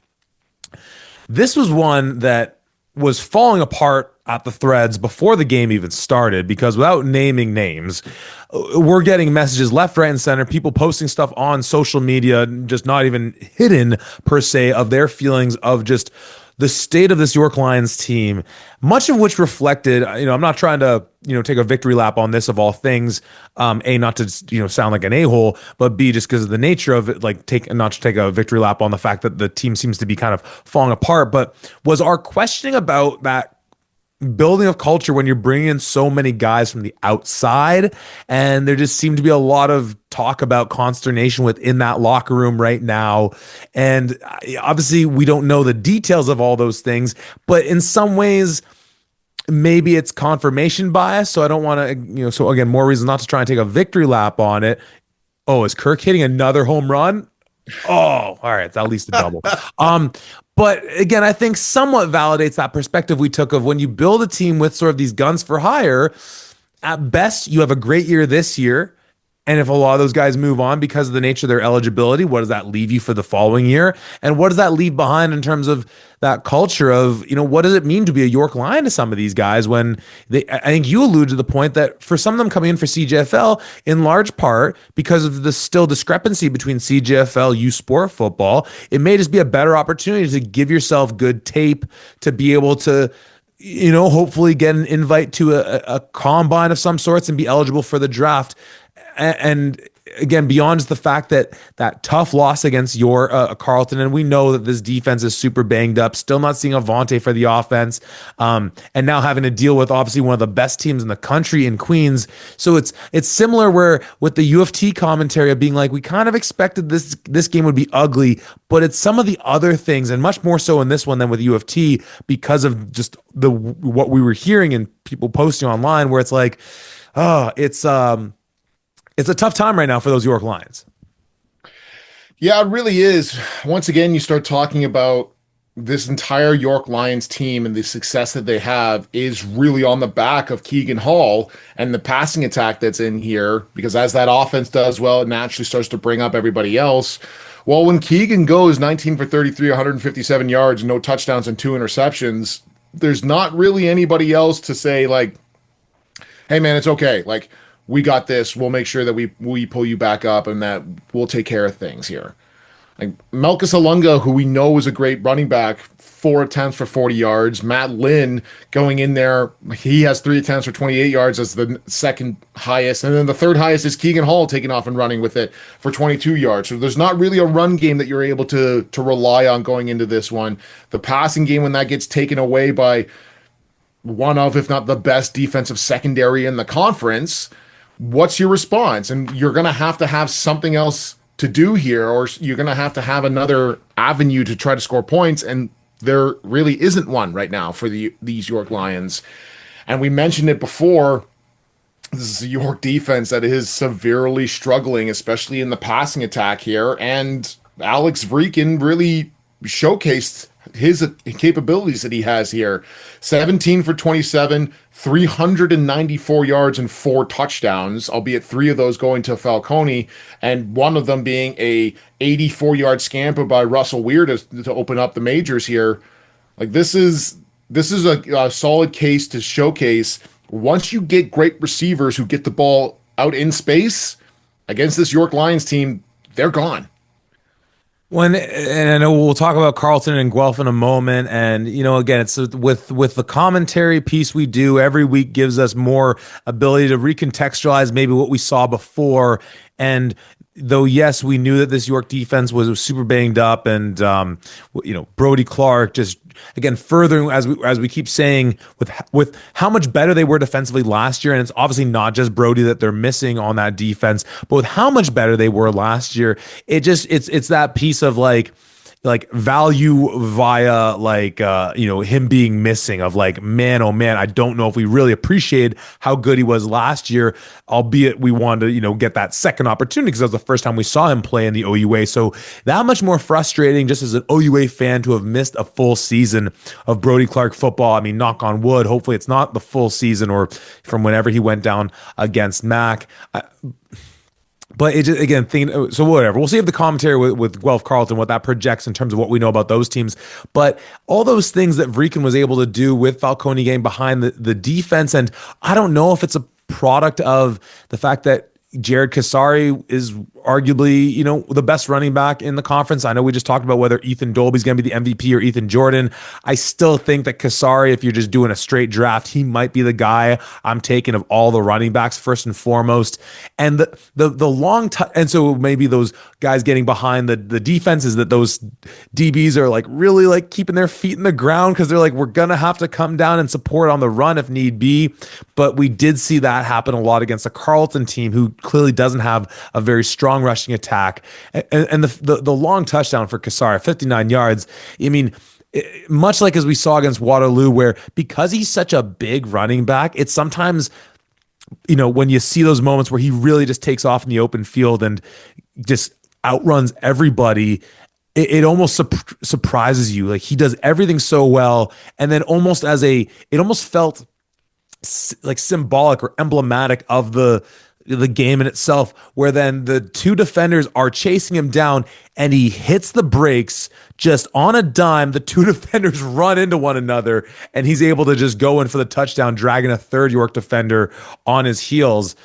This was one that was falling apart at the threads before the game even started, because without naming names, we're getting messages left, right, and center, people posting stuff on social media, just not even hidden per se, of their feelings of just the state of this York Lions team, much of which reflected, I'm not trying to, take a victory lap on this of all things, A, not to, sound like an a-hole, but B, just because of the nature of it, not to take a victory lap on the fact that the team seems to be kind of falling apart, but was our questioning about that building of culture when you're bringing in so many guys from the outside, and there just seemed to be a lot of talk about consternation within that locker room right now. And obviously we don't know the details of all those things, but in some ways maybe it's confirmation bias. So I don't want to, so again, more reason not to try and take a victory lap on it. Oh, is Kirk hitting another home run? Oh, all right. It's at least a double. But again, I think somewhat validates that perspective we took of when you build a team with sort of these guns for hire, at best, you have a great year this year. And if a lot of those guys move on because of the nature of their eligibility, what does that leave you for the following year? And what does that leave behind in terms of that culture of, what does it mean to be a York Lion to some of these guys when I think you alluded to the point that for some of them coming in for CJFL, in large part because of the still discrepancy between CJFL, USports football, it may just be a better opportunity to give yourself good tape to be able to, hopefully get an invite to a combine of some sorts and be eligible for the draft. And again, beyond the fact that tough loss against your Carleton, and we know that this defense is super banged up, still not seeing Avante for the offense, and now having to deal with obviously one of the best teams in the country in Queens. So it's similar where with the UofT commentary of being like, we kind of expected this game would be ugly, but it's some of the other things, and much more so in this one than with UofT because of just what we were hearing and people posting online, where it's like, oh, it's a tough time right now for those York Lions. Yeah, it really is. Once again, you start talking about this entire York Lions team and the success that they have is really on the back of Keegan Hall and the passing attack that's in here, because as that offense does well, it naturally starts to bring up everybody else. Well, when Keegan goes 19 for 33, 157 yards, no touchdowns and 2 interceptions, there's not really anybody else to say like, hey man, it's okay. Like, we got this. We'll make sure that we pull you back up and that we'll take care of things here. Like Malchus Alunga, who we know is a great running back, 4 attempts for 40 yards. Matt Lynn going in there, he has 3 attempts for 28 yards as the second highest. And then the third highest is Keegan Hall taking off and running with it for 22 yards. So there's not really a run game that you're able to rely on going into this one. The passing game, when that gets taken away by one of, if not the best defensive secondary in the conference, what's your response? And you're going to have something else to do here, or you're going to have another avenue to try to score points. And there really isn't one right now for these York Lions. And we mentioned it before. This is a York defense that is severely struggling, especially in the passing attack here. And Alex Vreeken really showcased his capabilities that he has here. 17 for 27, 394 yards and 4 touchdowns, albeit 3 of those going to Falcone, and one of them being a 84-yard scamper by Russell Weir to open up the majors here. Like, this is a solid case to showcase once you get great receivers who get the ball out in space against this York Lions team, they're gone. And I know we'll talk about Carleton and Guelph in a moment, and again, it's with the commentary piece we do every week gives us more ability to recontextualize maybe what we saw before. And though, yes, we knew that this York defense was super banged up, and Brody Clark just again furthering as we keep saying with how much better they were defensively last year, and it's obviously not just Brody that they're missing on that defense, but with how much better they were last year, it's that piece of like value via him being missing of like, man, oh man, I don't know if we really appreciated how good he was last year, albeit we wanted to get that second opportunity because that was the first time we saw him play in the OUA. So that much more frustrating just as an OUA fan to have missed a full season of Brody Clark football. I mean, knock on wood, hopefully it's not the full season or from whenever he went down against Mac. But it just, again, so whatever. We'll see if the commentary with Guelph Carleton, what that projects in terms of what we know about those teams. But all those things that Vreeken was able to do with Falcone getting behind the defense, and I don't know if it's a product of the fact that Jared Kasari is arguably, the best running back in the conference. I know we just talked about whether Ethan Dolby's going to be the MVP or Ethan Jordan. I still think that Kasari, if you're just doing a straight draft, he might be the guy I'm taking of all the running backs first and foremost. And the long and so maybe those guys getting behind the defense is that those DBs are like really like keeping their feet in the ground because they're like, we're going to have to come down and support on the run if need be. But we did see that happen a lot against a Carleton team who clearly doesn't have a very strong rushing attack. And the long touchdown for Kasari, 59 yards. I mean, much like as we saw against Waterloo, where because he's such a big running back, it's sometimes, when you see those moments where he really just takes off in the open field and just outruns everybody, it almost surprises you. Like, he does everything so well. And then it almost felt like symbolic or emblematic of the game in itself, where then the 2 defenders are chasing him down and he hits the brakes just on a dime. The 2 defenders run into one another and he's able to just go in for the touchdown, dragging a third York defender on his heels.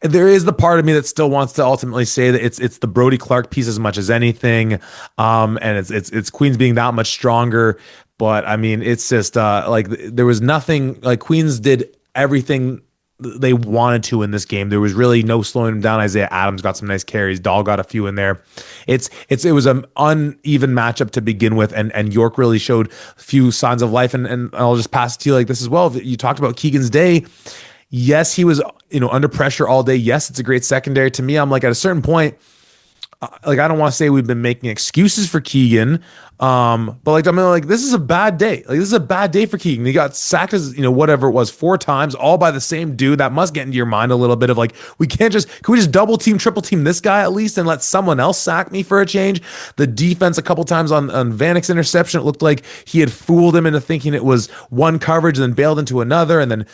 There is the part of me that still wants to ultimately say that it's the Brody Clark piece as much as anything. And it's Queens being that much stronger. But I mean, it's just there was nothing, like, Queens did everything they wanted to in this game. There was really no slowing them down. Isaiah Adams got some nice carries. Dahl got a few in there. It was an uneven matchup to begin with, and York really showed a few signs of life. And I'll just pass it to you like this as well. You talked about Keegan's day. Yes, he was under pressure all day. Yes, it's a great secondary. To me, I'm like, at a certain point, like, I don't want to say we've been making excuses for Keegan, But like, I mean, like, this is a bad day. Like, this is a bad day for Keegan. He got sacked as, whatever it was, 4 times, all by the same dude. That must get into your mind a little bit of like, can we just double team, triple team this guy at least and let someone else sack me for a change? The defense a couple times on Vanek's interception, it looked like he had fooled him into thinking it was one coverage and then bailed into another. And then,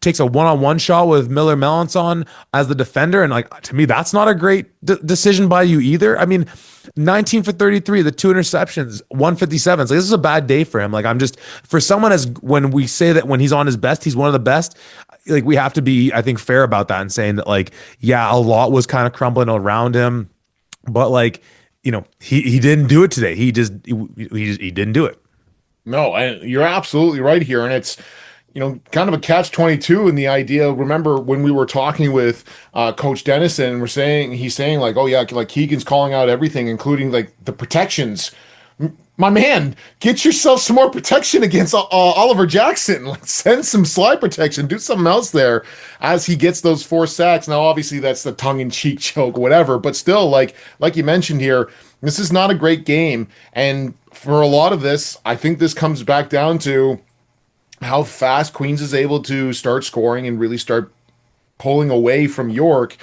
takes a one-on-one shot with Miller Melanson as the defender. And like, to me, that's not a great decision by you either. I mean, 19 for 33, the 2 interceptions, 157. So this is a bad day for him. Like, I'm just, for someone as, when we say that when he's on his best, he's one of the best, like, we have to be, I think, fair about that and saying that, like, yeah, a lot was kind of crumbling around him, but like, he didn't do it today. He didn't do it. No, and you're absolutely right here. And it's, kind of a catch-22 in the idea. Remember when we were talking with Coach Dennison, he's saying like, oh yeah, like Keegan's calling out everything, including like the protections. My man, get yourself some more protection against Oliver Jackson. Like, send some slide protection, do something else there as he gets those 4 sacks. Now, obviously, that's the tongue-in-cheek joke, whatever, but still, like you mentioned here, this is not a great game. And for a lot of this, I think this comes back down to how fast Queens is able to start scoring and really start pulling away from York.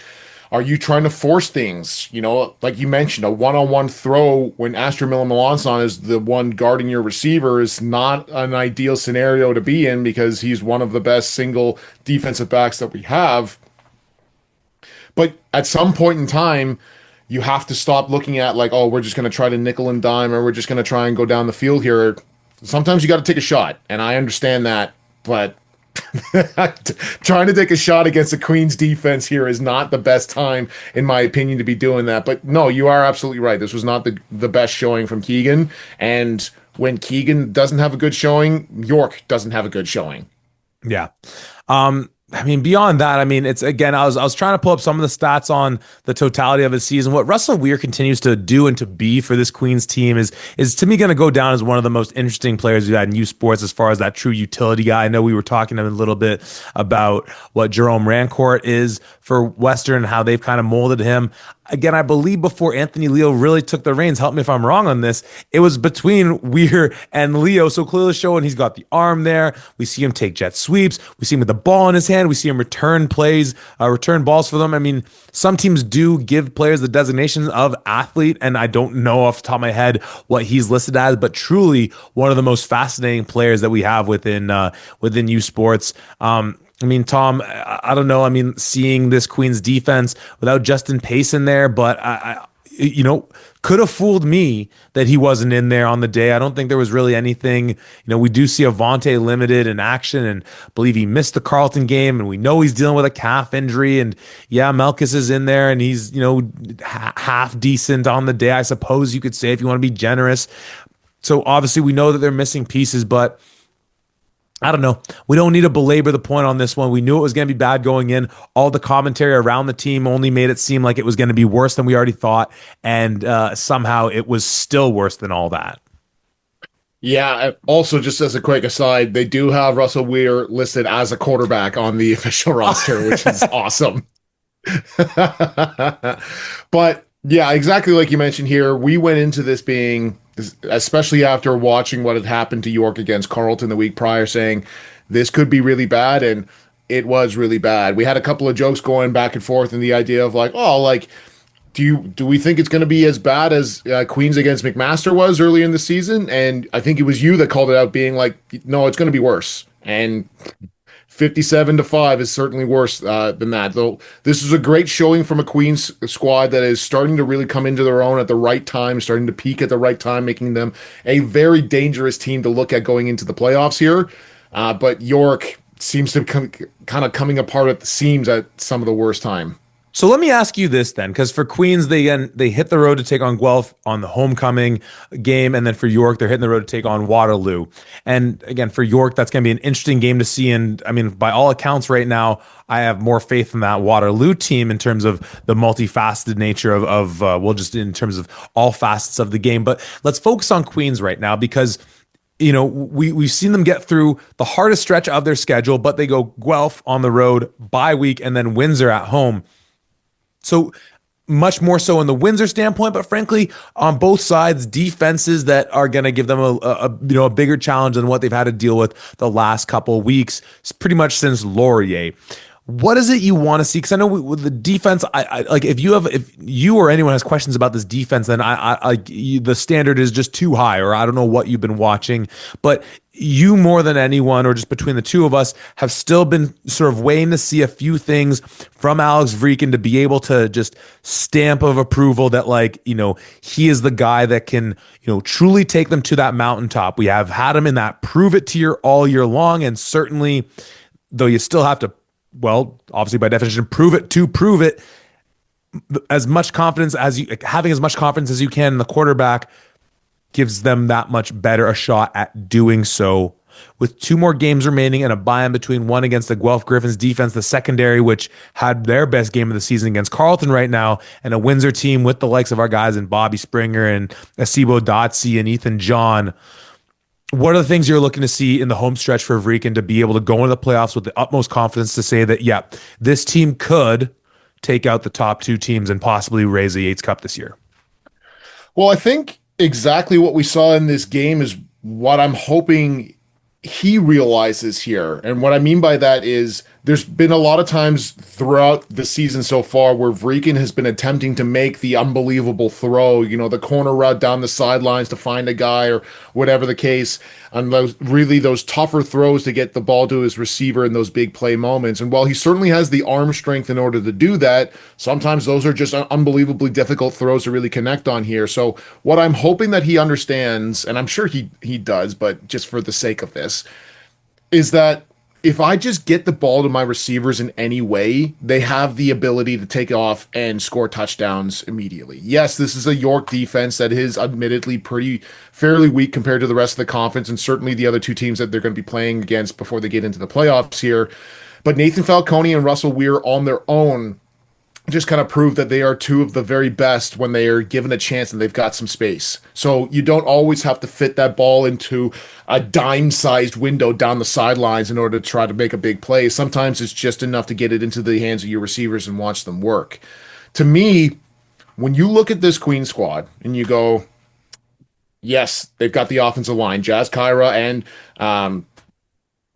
Are you trying to force things? Like you mentioned, a one-on-one throw when Astor Miller Melanson is the one guarding your receiver is not an ideal scenario to be in because he's one of the best single defensive backs that we have. But at some point in time, you have to stop looking at like, oh, we're just going to try to nickel and dime or we're just going to try and go down the field here. Sometimes you got to take a shot, and I understand that, but trying to take a shot against the Queens defense here is not the best time, in my opinion, to be doing that. But no, you are absolutely right. This was not the best showing from Keegan, and when Keegan doesn't have a good showing, York doesn't have a good showing. Yeah. I mean, beyond that, I mean, it's again, I was trying to pull up some of the stats on the totality of his season. What Russell Weir continues to do and to be for this Queens team is to me going to go down as one of the most interesting players we've had in USports as far as that true utility guy. I know we were talking a little bit about what Jerome Rancourt is for Western and how they've kind of molded him. Again, I believe before Anthony Leo really took the reins, help me if I'm wrong on this, it was between Weir and Leo. So clearly showing he's got the arm there. We see him take jet sweeps. We see him with the ball in his hand. We see him return balls for them. I mean, some teams do give players the designation of athlete, and I don't know off the top of my head what he's listed as, but truly one of the most fascinating players that we have within USports. I mean, Tom, I don't know. I mean, seeing this Queens defense without Justin Pace in there, but I could have fooled me that he wasn't in there on the day. I don't think there was really anything. We do see Avante limited in action and believe he missed the Carleton game, and we know he's dealing with a calf injury. And yeah, Melkus is in there and he's, half decent on the day, I suppose you could say, if you want to be generous. So obviously we know that they're missing pieces, but I don't know. We don't need to belabor the point on this one. We knew it was going to be bad going in. All the commentary around the team only made it seem like it was going to be worse than we already thought. And somehow it was still worse than all that. Yeah. Also, just as a quick aside, they do have Russell Weir listed as a quarterback on the official roster, which is awesome. But yeah, exactly like you mentioned here, we went into this being, especially after watching what had happened to York against Carleton the week prior, saying this could be really bad, and it was really bad. We had a couple of jokes going back and forth in the idea of like, oh, like, do we think it's going to be as bad as Queens against McMaster was early in the season? And I think it was you that called it out, being like, no, it's going to be worse. And 57-5 is certainly worse than that. Though this is a great showing from a Queens squad that is starting to really come into their own at the right time, starting to peak at the right time, making them a very dangerous team to look at going into the playoffs here. But York seems to kind of coming apart at the seams at some of the worst time. So let me ask you this then, because for Queens, they hit the road to take on Guelph on the homecoming game, and then for York, they're hitting the road to take on Waterloo. And again, for York, that's going to be an interesting game to see. And I mean, by all accounts right now, I have more faith in that Waterloo team in terms of the multifaceted nature of just in terms of all facets of the game. But let's focus on Queens right now because we've seen them get through the hardest stretch of their schedule, but they go Guelph on the road, bye week, and then Windsor at home. So much more so in the Windsor standpoint, but frankly, on both sides, defenses that are going to give them a bigger challenge than what they've had to deal with the last couple of weeks, pretty much since Laurier. What is it you want to see? Because I know with the defense, I like if you or anyone has questions about this defense, then the standard is just too high, or I don't know what you've been watching, but you more than anyone, or just between the two of us, have still been sort of waiting to see a few things from Alex Vreeken to be able to just stamp of approval that he is the guy that can truly take them to that mountaintop. We have had him in that prove it tier all year long, and certainly though you still have to, well, obviously by definition, prove it to prove it. As much confidence as you having as much confidence as you can in the quarterback gives them that much better a shot at doing so. With 2 more games remaining and a bye in between, one against the Guelph Griffins defense, the secondary, which had their best game of the season against Carleton right now, and a Windsor team with the likes of our guys in Bobby Springer and Asibo Dotsie and Ethan John. What are the things you're looking to see in the home stretch for Vreeken to be able to go into the playoffs with the utmost confidence to say that, yeah, this team could take out the top 2 teams and possibly raise the Yates Cup this year? Well, I think exactly what we saw in this game is what I'm hoping he realizes here. And what I mean by that is there's been a lot of times throughout the season so far where Vreeken has been attempting to make the unbelievable throw, the corner route down the sidelines to find a guy or whatever the case, and those tougher throws to get the ball to his receiver in those big play moments. And while he certainly has the arm strength in order to do that, sometimes those are just unbelievably difficult throws to really connect on here. So what I'm hoping that he understands, and I'm sure he does, but just for the sake of this, is that if I just get the ball to my receivers in any way, they have the ability to take off and score touchdowns immediately. Yes, this is a York defense that is admittedly fairly weak compared to the rest of the conference, and certainly the other 2 teams that they're going to be playing against before they get into the playoffs here. But Nathan Falcone and Russell Weir on their own just kind of prove that they are 2 of the very best when they are given a chance and they've got some space. So you don't always have to fit that ball into a dime-sized window down the sidelines in order to try to make a big play. Sometimes it's just enough to get it into the hands of your receivers and watch them work. To me, when you look at this Queen squad and you go, yes, they've got the offensive line, Jazz Kyra and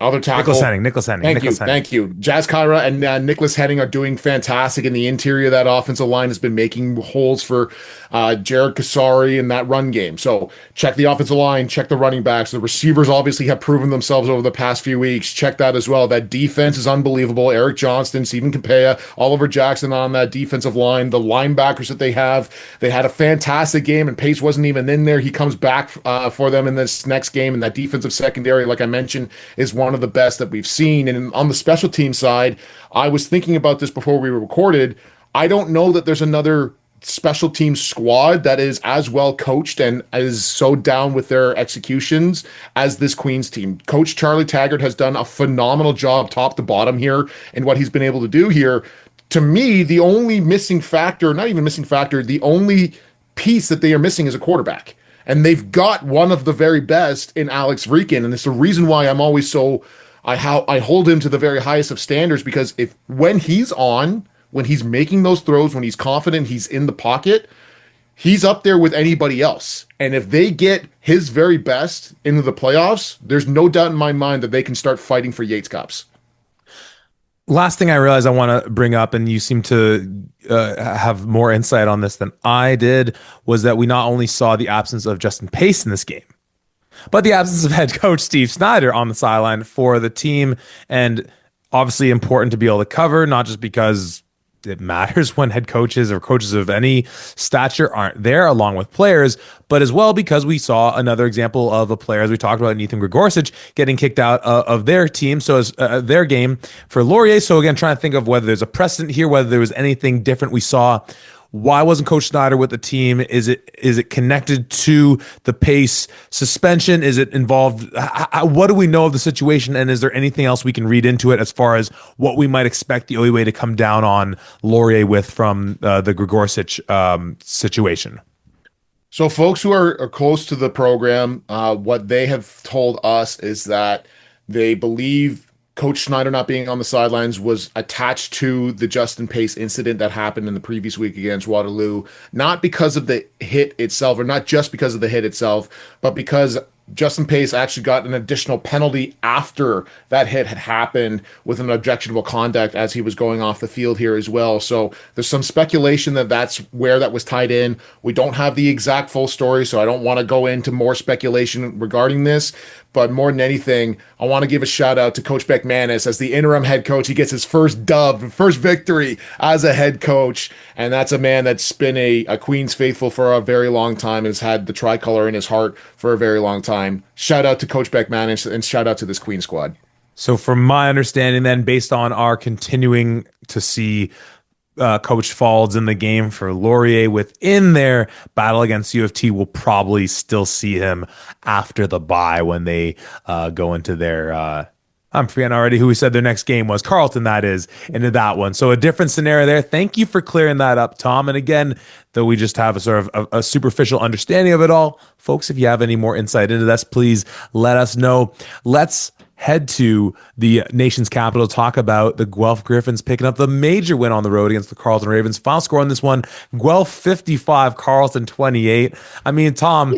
other tackle. Nicholas Henning. Thank you. Jazz Kyra and Nicholas Henning are doing fantastic, and the interior of that offensive line has been making holes for Jared Kasari in that run game. So check the offensive line, check the running backs. The receivers obviously have proven themselves over the past few weeks. Check that as well. That defense is unbelievable. Eric Johnston, Stephen Capea, Oliver Jackson on that defensive line. The linebackers that they had a fantastic game, and Pace wasn't even in there. He comes back for them in this next game, and that defensive secondary, like I mentioned, is one of the best that we've seen. And on the special team side, I was thinking about this before we recorded. I don't know that there's another special team squad that is as well coached and is so down with their executions as this Queens team. Coach Charlie Taggart has done a phenomenal job top to bottom here and what he's been able to do here. To me, the only missing factor, not even missing factor, the only piece that they are missing is a quarterback. And they've got one of the very best in Alex Vreeken. And it's the reason why I'm always so, I hold him to the very highest of standards, because when he's making those throws, when he's confident, he's in the pocket, he's up there with anybody else. And if they get his very best into the playoffs, there's no doubt in my mind that they can start fighting for Yates Cups. Last thing I realized I want to bring up, and you seem to have more insight on this than I did, was that we not only saw the absence of Justin Pace in this game, but the absence of head coach Steve Snyder on the sideline for the team. And obviously important to be able to cover, not just because it matters when head coaches or coaches of any stature aren't there along with players, but as well because we saw another example of a player, as we talked about, Ethan Grigorsic, getting kicked out of their team, so as their game for Laurier. So again, trying to think of whether there's a precedent here, whether there was anything different we saw. Why wasn't Coach Snyder with the team? Is it connected to the Pace suspension? Is it involved? What do we know of the situation? And is there anything else we can read into it as far as what we might expect the OUA to come down on Laurier with from the Grigorsic situation? So folks who are close to the program, what they have told us is that they believe Coach Schneider not being on the sidelines was attached to the Justin Pace incident that happened in the previous week against Waterloo, not because of the hit itself, or not just because of the hit itself, but because Justin Pace actually got an additional penalty after that hit had happened with an objectionable conduct as he was going off the field here as well. So there's some speculation that that's where that was tied in. We don't have the exact full story, so I don't want to go into more speculation regarding this. But more than anything, I want to give a shout out to Coach McManus as the interim head coach. He gets his first dub, first victory as a head coach. And that's a man that's been a Queens faithful for a very long time and has had the tricolor in his heart for a very long time. Shout out to Coach McManus and shout out to this Queen squad. So from my understanding then, based on our continuing to see Coach Faulds in the game for Laurier within their battle against UofT, we'll probably still see him after the bye when they go into their I'm forgetting already who we said their next game was. Carleton, that is, into that one. So a different scenario there. Thank you for clearing that up, Tom. And again, though we just have a sort of a superficial understanding of it all, folks, if you have any more insight into this, please let us know. Let's head to the nation's capital to talk about the Guelph Griffins picking up the major win on the road against the Carleton Ravens. Final score on this one, Guelph 55, Carleton 28. I mean, Tom,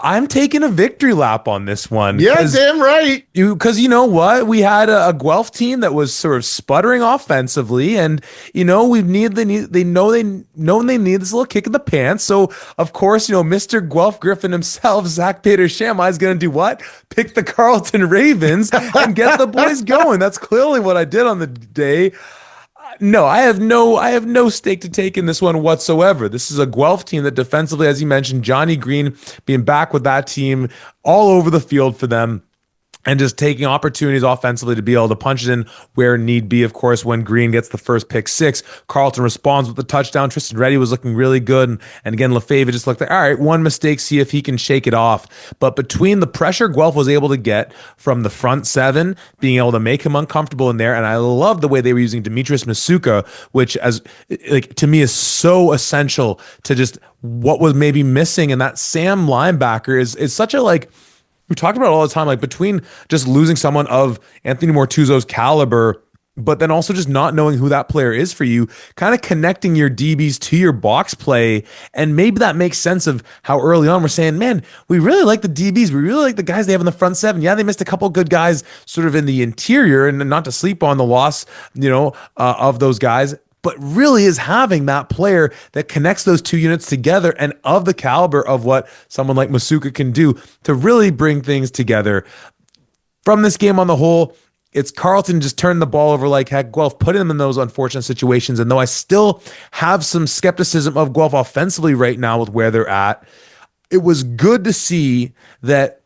I'm taking a victory lap on this one. Yeah, damn right. Because you know what? We had a Guelph team that was sort of sputtering offensively, and they know they need this little kick in the pants. So of course, Mr. Guelph Griffin himself, Zach Peter Shamai, is going to do what? Pick the Carleton Ravens and get the boys going. That's clearly what I did on the day. No, I have no stake to take in this one whatsoever. This is a Guelph team that defensively, as you mentioned, Johnny Green being back with that team all over the field for them, and just taking opportunities offensively to be able to punch it in where need be. Of course, when Green gets the first pick six, Carleton responds with the touchdown. Tristan Reddy was looking really good. And again, Lefebvre just looked like, all right, one mistake, see if he can shake it off. But between the pressure Guelph was able to get from the front seven, being able to make him uncomfortable in there, and I love the way they were using Demetrius Masuka, which to me is so essential to just what was maybe missing. And that Sam linebacker is such a we talked about it all the time, between just losing someone of Anthony Mortuzzo's caliber, but then also just not knowing who that player is for you, kind of connecting your DBs to your box play. And maybe that makes sense of how early on we're saying, man, we really like the DBs. We really like the guys they have in the front seven. Yeah, they missed a couple good guys sort of in the interior, and not to sleep on the loss, of those guys, but really is having that player that connects those two units together and of the caliber of what someone like Masuka can do to really bring things together. From this game on the whole, it's Carleton just turned the ball over like heck. Guelph put them in those unfortunate situations. And though I still have some skepticism of Guelph offensively right now with where they're at, it was good to see that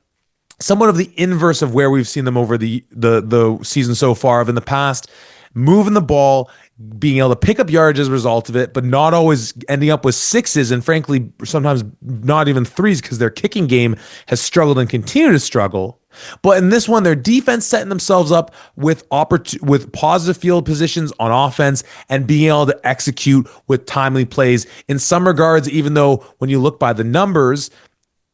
somewhat of the inverse of where we've seen them over the season so far of in the past, moving the ball, being able to pick up yardage as a result of it, but not always ending up with sixes, and frankly, sometimes not even threes, because their kicking game has struggled and continue to struggle. But in this one, their defense setting themselves up with positive field positions on offense and being able to execute with timely plays. In some regards, even though when you look by the numbers,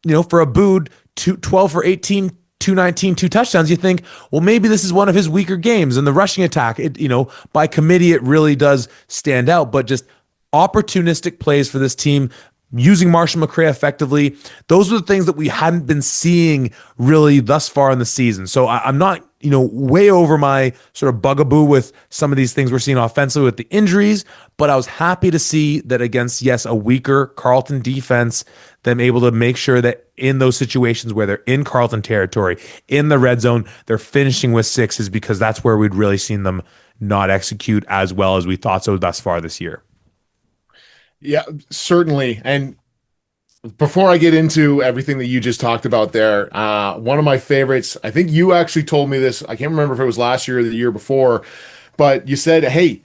for Abood, 12 for 18, 219, 2 touchdowns, you think, well, maybe this is one of his weaker games. And the rushing attack, by committee, it really does stand out. But just opportunistic plays for this team, using Marshall McCray effectively, those are the things that we hadn't been seeing really thus far in the season. So I'm not, way over my sort of bugaboo with some of these things we're seeing offensively with the injuries, but I was happy to see that against, yes, a weaker Carleton defense, them able to make sure that in those situations where they're in Carleton territory, in the red zone, they're finishing with sixes, because that's where we'd really seen them not execute as well as we thought so thus far this year. Yeah, certainly. And before I get into everything that you just talked about there, one of my favorites, I think you actually told me this, I can't remember if it was last year or the year before, but you said, hey,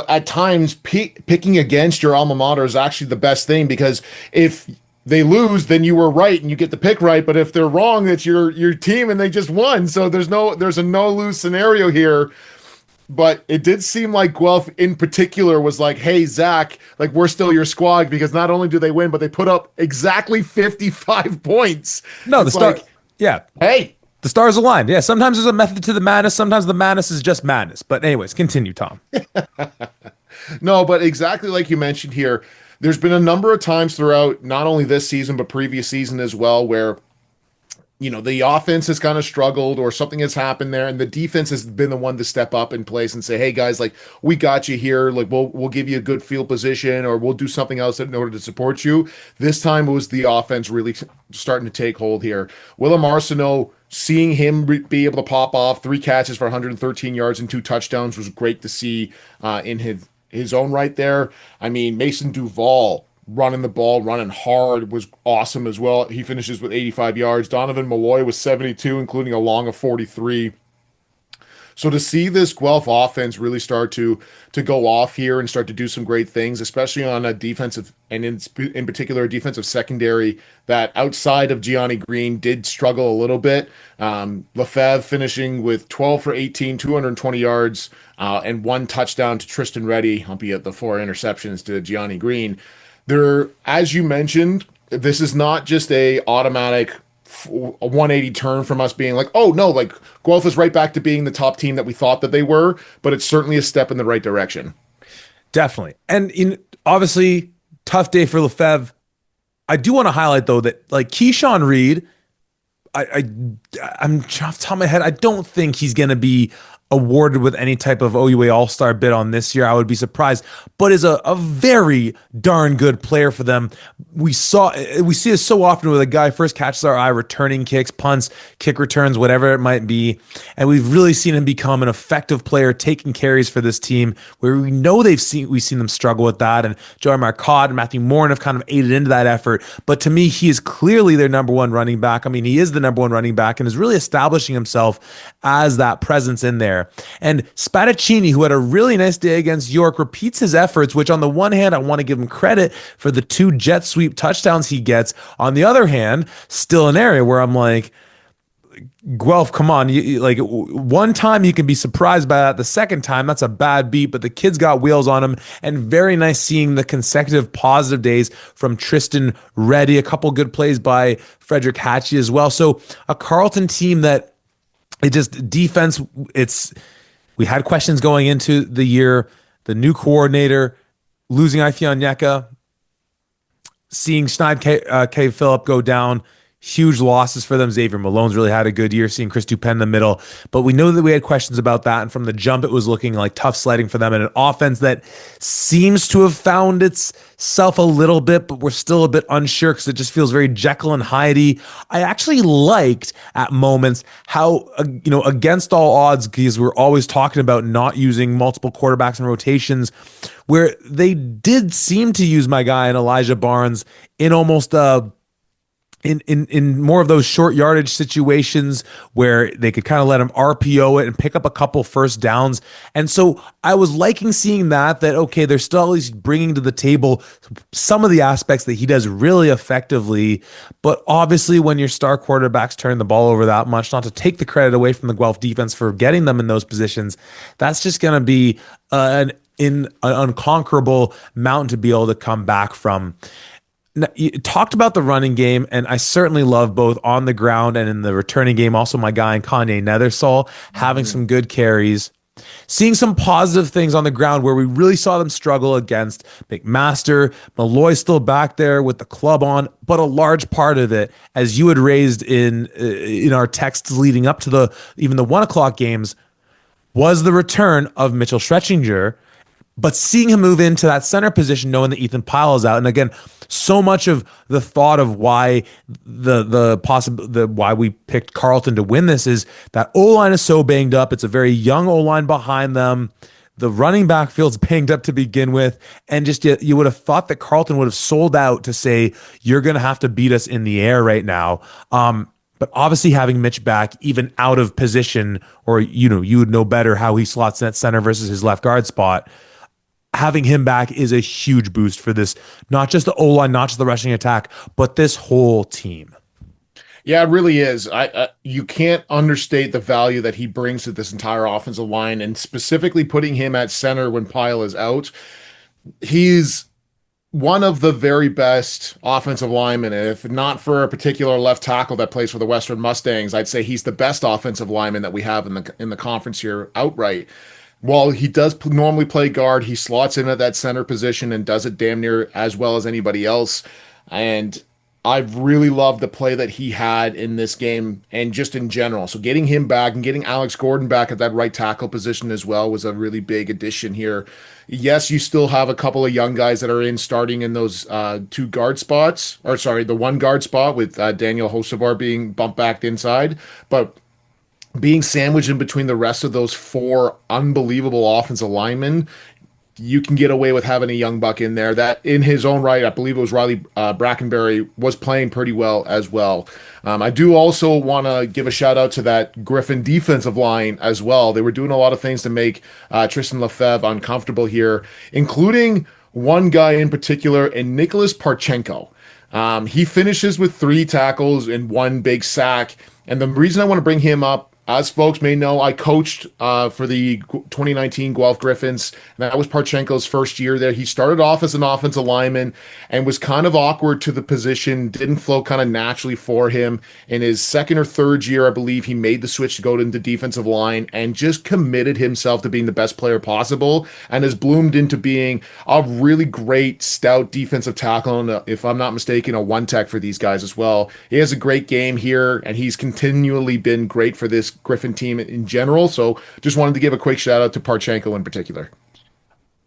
at times picking against your alma mater is actually the best thing, because if they lose, then you were right and you get the pick right. But if they're wrong, it's your team and they just won. So there's a no-lose scenario here. But it did seem like Guelph in particular was like, hey, Zach, we're still your squad, because not only do they win, but they put up exactly 55 points. No, the start, yeah. Hey, The stars aligned. Yeah, sometimes there's a method to the madness. Sometimes the madness is just madness. But anyways, continue, Tom. No, but exactly like you mentioned here, there's been a number of times throughout not only this season but previous season as well where the offense has kind of struggled or something has happened there, and the defense has been the one to step up in place and say, "Hey guys, like we got you here. Like we'll give you a good field position, or we'll do something else in order to support you." This time it was the offense really starting to take hold here. Willem Arsenault, seeing him be able to pop off 3 catches for 113 yards and 2 touchdowns was great to see in his own right there. I mean, Mason Duval running the ball, running hard was awesome as well. He finishes with 85 yards. Donovan Malloy was 72, including a long of 43. So to see this Guelph offense really start to go off here and start to do some great things, especially on a defensive and in particular a defensive secondary that outside of Gianni Green did struggle a little bit. Lefebvre finishing with 12 for 18, 220 yards, and 1 touchdown to Tristan Reddy, albeit the 4 interceptions to Gianni Green. There, as you mentioned, this is not just a automatic a 180 turn from us being like, oh no, like Guelph is right back to being the top team that we thought that they were, but it's certainly a step in the right direction. Definitely. And obviously, tough day for Lefebvre. I do want to highlight though that like Keyshawn Reed, I'm off the top of my head, I don't think he's gonna be awarded with any type of OUA All-Star bid on this year. I would be surprised, but is a very darn good player for them. We see this so often with a guy first catches our eye, returning kicks, punts, kick returns, whatever it might be. And we've really seen him become an effective player, taking carries for this team where we know we've seen them struggle with that. And Joey Marcotte and Matthew Morin have kind of aided into that effort. But to me, he is clearly their number one running back. I mean, he is the number one running back and is really establishing himself as that presence in there. And Spadaccini, who had a really nice day against York, repeats his efforts, which on the one hand, I want to give him credit for the 2 jet sweep touchdowns he gets. On the other hand, still an area where I'm like, Guelph, come on. Like one time you can be surprised by that. The second time, that's a bad beat, but the kid's got wheels on him. And very nice seeing the consecutive positive days from Tristan Reddy. A couple good plays by Frederick Hatchie as well. So a Carleton team that it just defense, we had questions going into the year. The new coordinator, losing Ife Onyeka, seeing Schneid K. Phillip go down, huge losses for them. Xavier Malone's really had a good year, seeing Chris Dupin in the middle. But we know that we had questions about that. And from the jump, it was looking like tough sledding for them and an offense that seems to have found itself a little bit, but we're still a bit unsure because it just feels very Jekyll and Hyde. I actually liked at moments how, against all odds, because we're always talking about not using multiple quarterbacks and rotations, where they did seem to use my guy in Elijah Barnes in almost in more of those short yardage situations where they could kind of let him RPO it and pick up a couple first downs. And so I was liking seeing that, okay, they're still at least bringing to the table some of the aspects that he does really effectively. But obviously when your star quarterbacks turn the ball over that much, not to take the credit away from the Guelph defense for getting them in those positions, that's just going to be an unconquerable mountain to be able to come back from. Now, you talked about the running game, and I certainly love both on the ground and in the returning game. Also, my guy in Kanye Nethersall having some good carries. Seeing some positive things on the ground where we really saw them struggle against McMaster. Malloy still back there with the club on, but a large part of it, as you had raised in our texts leading up to even the 1 o'clock games, was the return of Mitchell Schretchinger. But seeing him move into that center position, knowing that Ethan Pyle is out, and again, so much of the thought of why why we picked Carleton to win this is that O-line is so banged up. It's a very young O-line behind them. The running back field's banged up to begin with, and just you would have thought that Carleton would have sold out to say you're going to have to beat us in the air right now. But obviously having Mitch back, even out of position, or you would know better how he slots in at center versus his left guard spot. Having him back is a huge boost for this, not just the O-line, not just the rushing attack, but this whole team. Yeah, it really is. You can't understate the value that he brings to this entire offensive line, and specifically putting him at center when Pyle is out. He's one of the very best offensive linemen. If not for a particular left tackle that plays for the Western Mustangs, I'd say he's the best offensive lineman that we have in the conference here outright. While he does normally play guard, he slots in at that center position and does it damn near as well as anybody else. And I've really loved the play that he had in this game and just in general. So getting him back and getting Alex Gordon back at that right tackle position as well was a really big addition here. Yes, you still have a couple of young guys that are in starting in those two guard spots, or sorry, the one guard spot with Daniel Hosevar being bumped back inside. But being sandwiched in between the rest of those four unbelievable offensive linemen, you can get away with having a young buck in there that in his own right, I believe it was Riley Brackenberry, was playing pretty well as well. I do also want to give a shout out to that Griffin defensive line as well. They were doing a lot of things to make Tristan Lefebvre uncomfortable here, including one guy in particular, and Nicholas Parchenko. He finishes with 3 tackles and 1 big sack. And the reason I want to bring him up, as folks may know, I coached for the 2019 Guelph Griffins. And that was Parchenko's first year there. He started off as an offensive lineman and was kind of awkward to the position, didn't flow kind of naturally for him. In his second or third year, I believe he made the switch to go into defensive line and just committed himself to being the best player possible and has bloomed into being a really great, stout defensive tackle. And if I'm not mistaken, a one tech for these guys as well. He has a great game here and he's continually been great for this Griffin team in general. So just wanted to give a quick shout out to Parchenko in particular.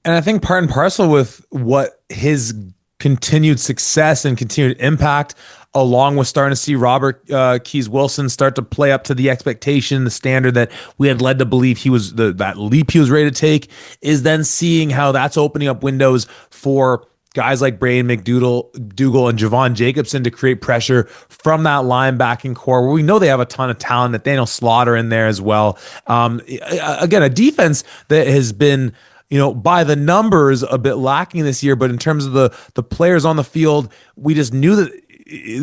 And I think part and parcel with what his continued success and continued impact, along with starting to see Robert Keys Wilson start to play up to the expectation, the standard that we had led to believe he was that leap he was ready to take, is then seeing how that's opening up windows for guys like Braden McDougal and Javon Jacobson to create pressure from that linebacking core where we know they have a ton of talent. Nathaniel Slaughter in there as well. Again, a defense that has been, by the numbers a bit lacking this year, but in terms of the players on the field, we just knew that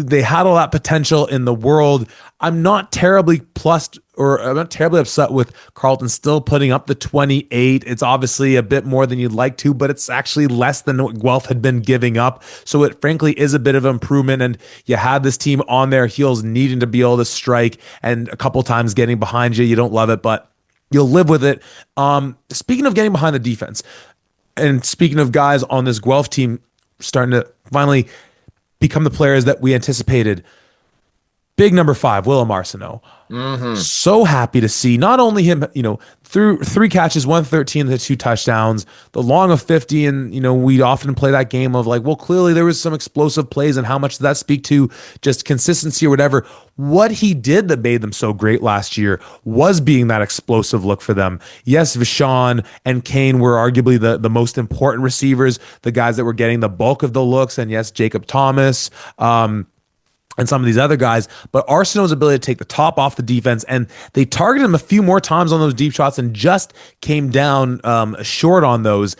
they had all that potential in the world. I'm not terribly upset with Carleton still putting up the 28. It's obviously a bit more than you'd like to, but it's actually less than what Guelph had been giving up. So it frankly is a bit of improvement. And you had this team on their heels needing to be able to strike, and a couple times getting behind you. You don't love it, but you'll live with it. Speaking of getting behind the defense, and speaking of guys on this Guelph team starting to finally become the players that we anticipated, big number 5, Willem Arsenault. So happy to see not only him, through 3 catches, 113 to 2 touchdowns, the long of 50. And, we'd often play that game of like, well, clearly there was some explosive plays, and how much does that speak to just consistency or whatever. What he did that made them so great last year was being that explosive look for them. Yes, Vashon and Kane were arguably the most important receivers, the guys that were getting the bulk of the looks. And yes, Jacob Thomas, and some of these other guys, but Arsenault's ability to take the top off the defense, and they targeted him a few more times on those deep shots and just came down short on those.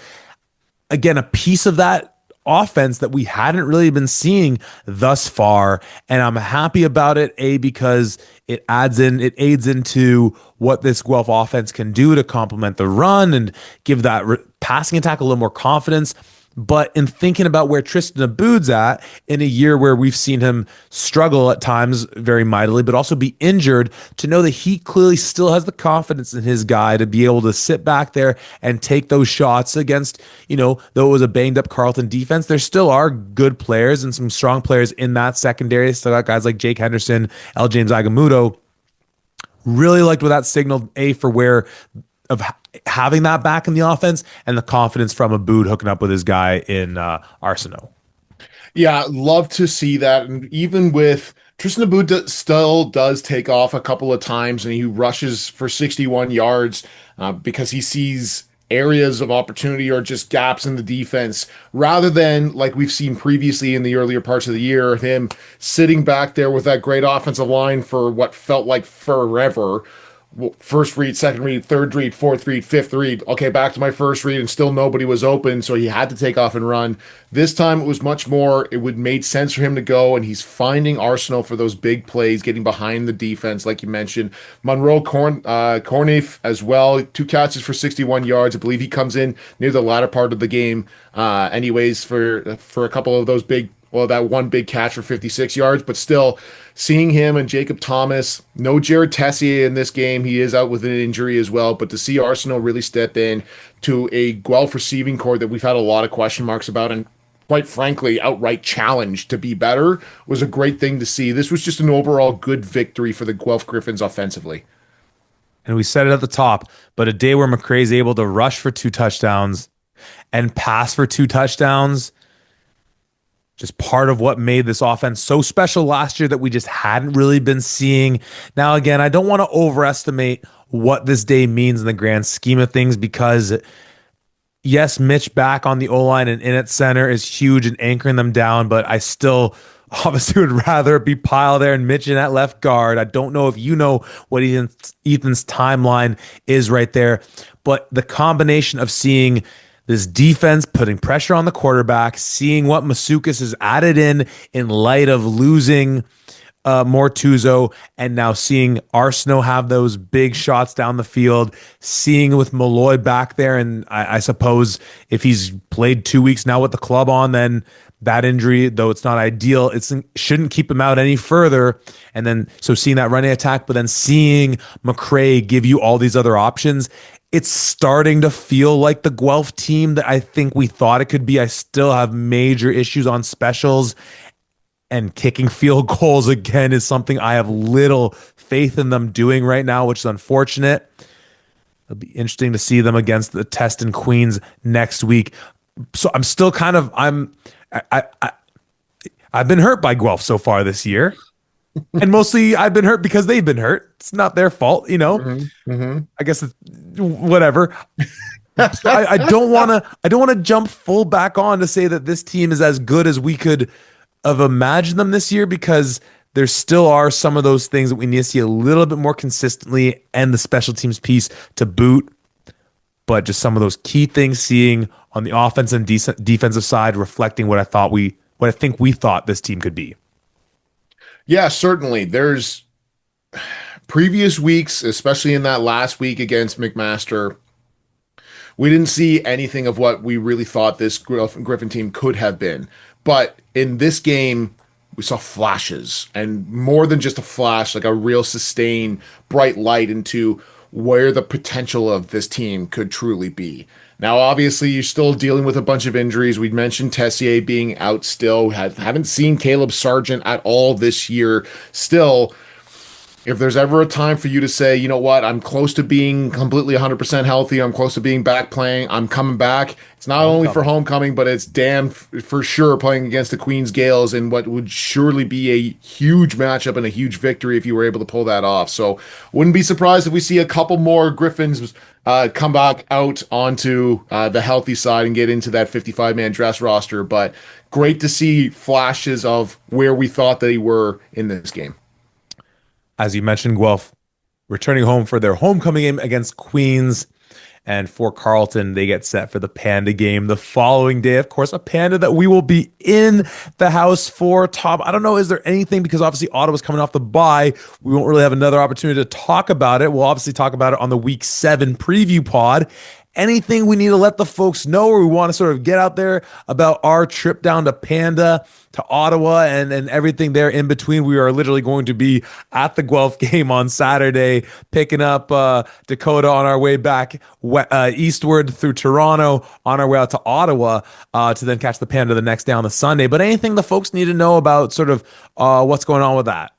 Again, a piece of that offense that we hadn't really been seeing thus far, and I'm happy about it, because it aids into what this Guelph offense can do to complement the run and give that passing attack a little more confidence. But in thinking about where Tristan Aboud's at in a year where we've seen him struggle at times very mightily, but also be injured, to know that he clearly still has the confidence in his guy to be able to sit back there and take those shots against, though it was a banged up Carleton defense, there still are good players and some strong players in that secondary. Still got guys like Jake Henderson, L. James Agamuto. Really liked what that signaled, for where of having that back in the offense, and the confidence from Aboud hooking up with his guy in Arsenault. Yeah, love to see that. And even with Tristan Aboud still does take off a couple of times and he rushes for 61 yards because he sees areas of opportunity or just gaps in the defense, rather than like we've seen previously in the earlier parts of the year, him sitting back there with that great offensive line for what felt like forever, first read, second read, third read, fourth read, fifth read. Okay, back to my first read, and still nobody was open, so he had to take off and run. This time it was much more, it would made sense for him to go, and he's finding Arsenal for those big plays, getting behind the defense, like you mentioned. Cornif as well, 2 catches for 61 yards. I believe he comes in near the latter part of the game, anyways, for a couple of those big, well, that one big catch for 56 yards, but still seeing him and Jacob Thomas, no Jared Tessier in this game. He is out with an injury as well, but to see Arsenal really step in to a Guelph receiving core that we've had a lot of question marks about and quite frankly outright challenged to be better was a great thing to see. This was just an overall good victory for the Guelph Griffins offensively. And we said it at the top, but a day where McCrae's able to rush for 2 touchdowns and pass for 2 touchdowns, just part of what made this offense so special last year that we just hadn't really been seeing. Now, again, I don't want to overestimate what this day means in the grand scheme of things because, yes, Mitch back on the O-line and in at center is huge and anchoring them down, but I still obviously would rather be Pyle there and Mitch in at left guard. I don't know if you know what Ethan's timeline is right there, but the combination of seeing this defense putting pressure on the quarterback, seeing what Masukis has added in light of losing Mortuzo, and now seeing Arsenault have those big shots down the field, seeing with Malloy back there, and I suppose if he's played 2 weeks now with the club on, then that injury, though it's not ideal, it shouldn't keep him out any further. And then so seeing that running attack, but then seeing McCrae give you all these other options, it's starting to feel like the Guelph team that I think we thought it could be. I still have major issues on specials, and kicking field goals again is something I have little faith in them doing right now, which is unfortunate. It'll be interesting to see them against the Test and Queens next week. So I'm still kind of I've been hurt by Guelph so far this year. And mostly I've been hurt because they've been hurt. It's not their fault, you know. I guess it's whatever. I don't want to jump full back on to say that this team is as good as we could have imagined them this year, because there still are some of those things that we need to see a little bit more consistently, and the special teams piece to boot. But just some of those key things seeing on the offensive and defensive side reflecting what I think we thought this team could be. Yeah, certainly. There's previous weeks, especially in that last week against McMaster, we didn't see anything of what we really thought this Griffin team could have been. But in this game, we saw flashes, and more than just a flash, like a real sustained bright light into where the potential of this team could truly be. Now, obviously, you're still dealing with a bunch of injuries. We mentioned Tessier being out still. Haven't seen Caleb Sargent at all this year. Still, if there's ever a time for you to say, you know what, I'm close to being completely 100% healthy, I'm close to being back playing, I'm coming back. It's not only for homecoming, but it's damn for sure playing against the Queens Gales in what would surely be a huge matchup and a huge victory if you were able to pull that off. So wouldn't be surprised if we see a couple more Griffins come back out onto the healthy side and get into that 55-man dress roster. But great to see flashes of where we thought they were in this game. As you mentioned, Guelph returning home for their homecoming game against Queens. And for Carleton, they get set for the Panda game the following day. Of course, a Panda that we will be in the house for. Tom, I don't know, is there anything, because obviously Ottawa's coming off the bye, we won't really have another opportunity to talk about it. We'll obviously talk about it on the Week 7 preview pod. Anything we need to let the folks know, or we want to sort of get out there about our trip down to Panda, to Ottawa, and everything there in between? We are literally going to be at the Guelph game on Saturday, picking up Dakota on our way back eastward through Toronto, on our way out to Ottawa, to then catch the Panda the next day on the Sunday. But anything the folks need to know about sort of what's going on with that?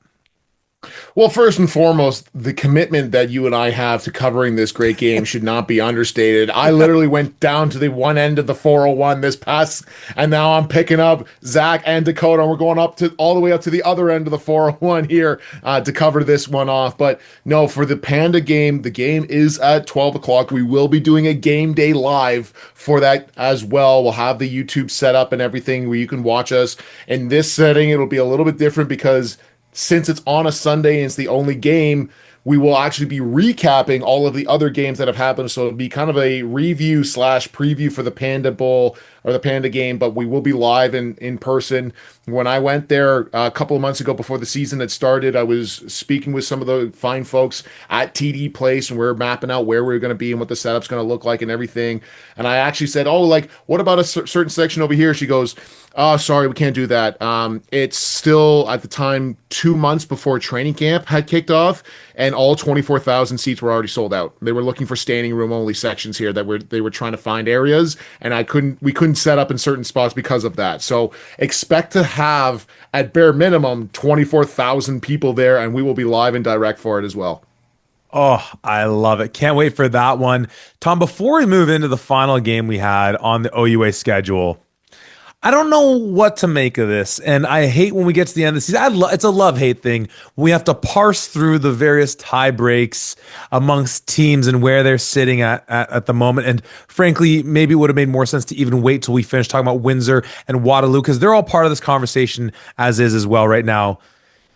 Well, first and foremost, the commitment that you and I have to covering this great game should not be understated. I literally went down to the one end of the 401 this past, and now I'm picking up Zach and Dakota, and we're going up to all the way up to the other end of the 401 here to cover this one off. But no, for the Panda game, the game is at 12 o'clock. We will be doing a game day live for that as well. We'll have the YouTube set up and everything where you can watch us. In this setting, it'll be a little bit different because since it's on a Sunday and it's the only game, we will actually be recapping all of the other games that have happened. So it'll be kind of a review slash preview for the Panda Bowl or the Panda game, but we will be live in person. When I went there a couple of months ago before the season had started, I was speaking with some of the fine folks at TD Place, and we are mapping out where we are going to be and what the setup's going to look like and everything. And I actually said, "Oh, like, what about a certain section over here?" She goes, "Oh, sorry, we can't do that. It's still at the time 2 months before training camp had kicked off, and all 24,000 seats were already sold out. They were looking for standing room only sections here they were trying to find areas, and we couldn't set up in certain spots because of that. So expect to have at bare minimum 24,000 people there, and we will be live and direct for it as well." Oh, I love it. Can't wait for that one. Tom, before we move into the final game we had on the OUA schedule, I don't know what to make of this, and I hate when we get to the end of the season. It's a love-hate thing. We have to parse through the various tie breaks amongst teams and where they're sitting at the moment. And frankly, maybe it would have made more sense to even wait till we finish talking about Windsor and Waterloo, because they're all part of this conversation as well right now.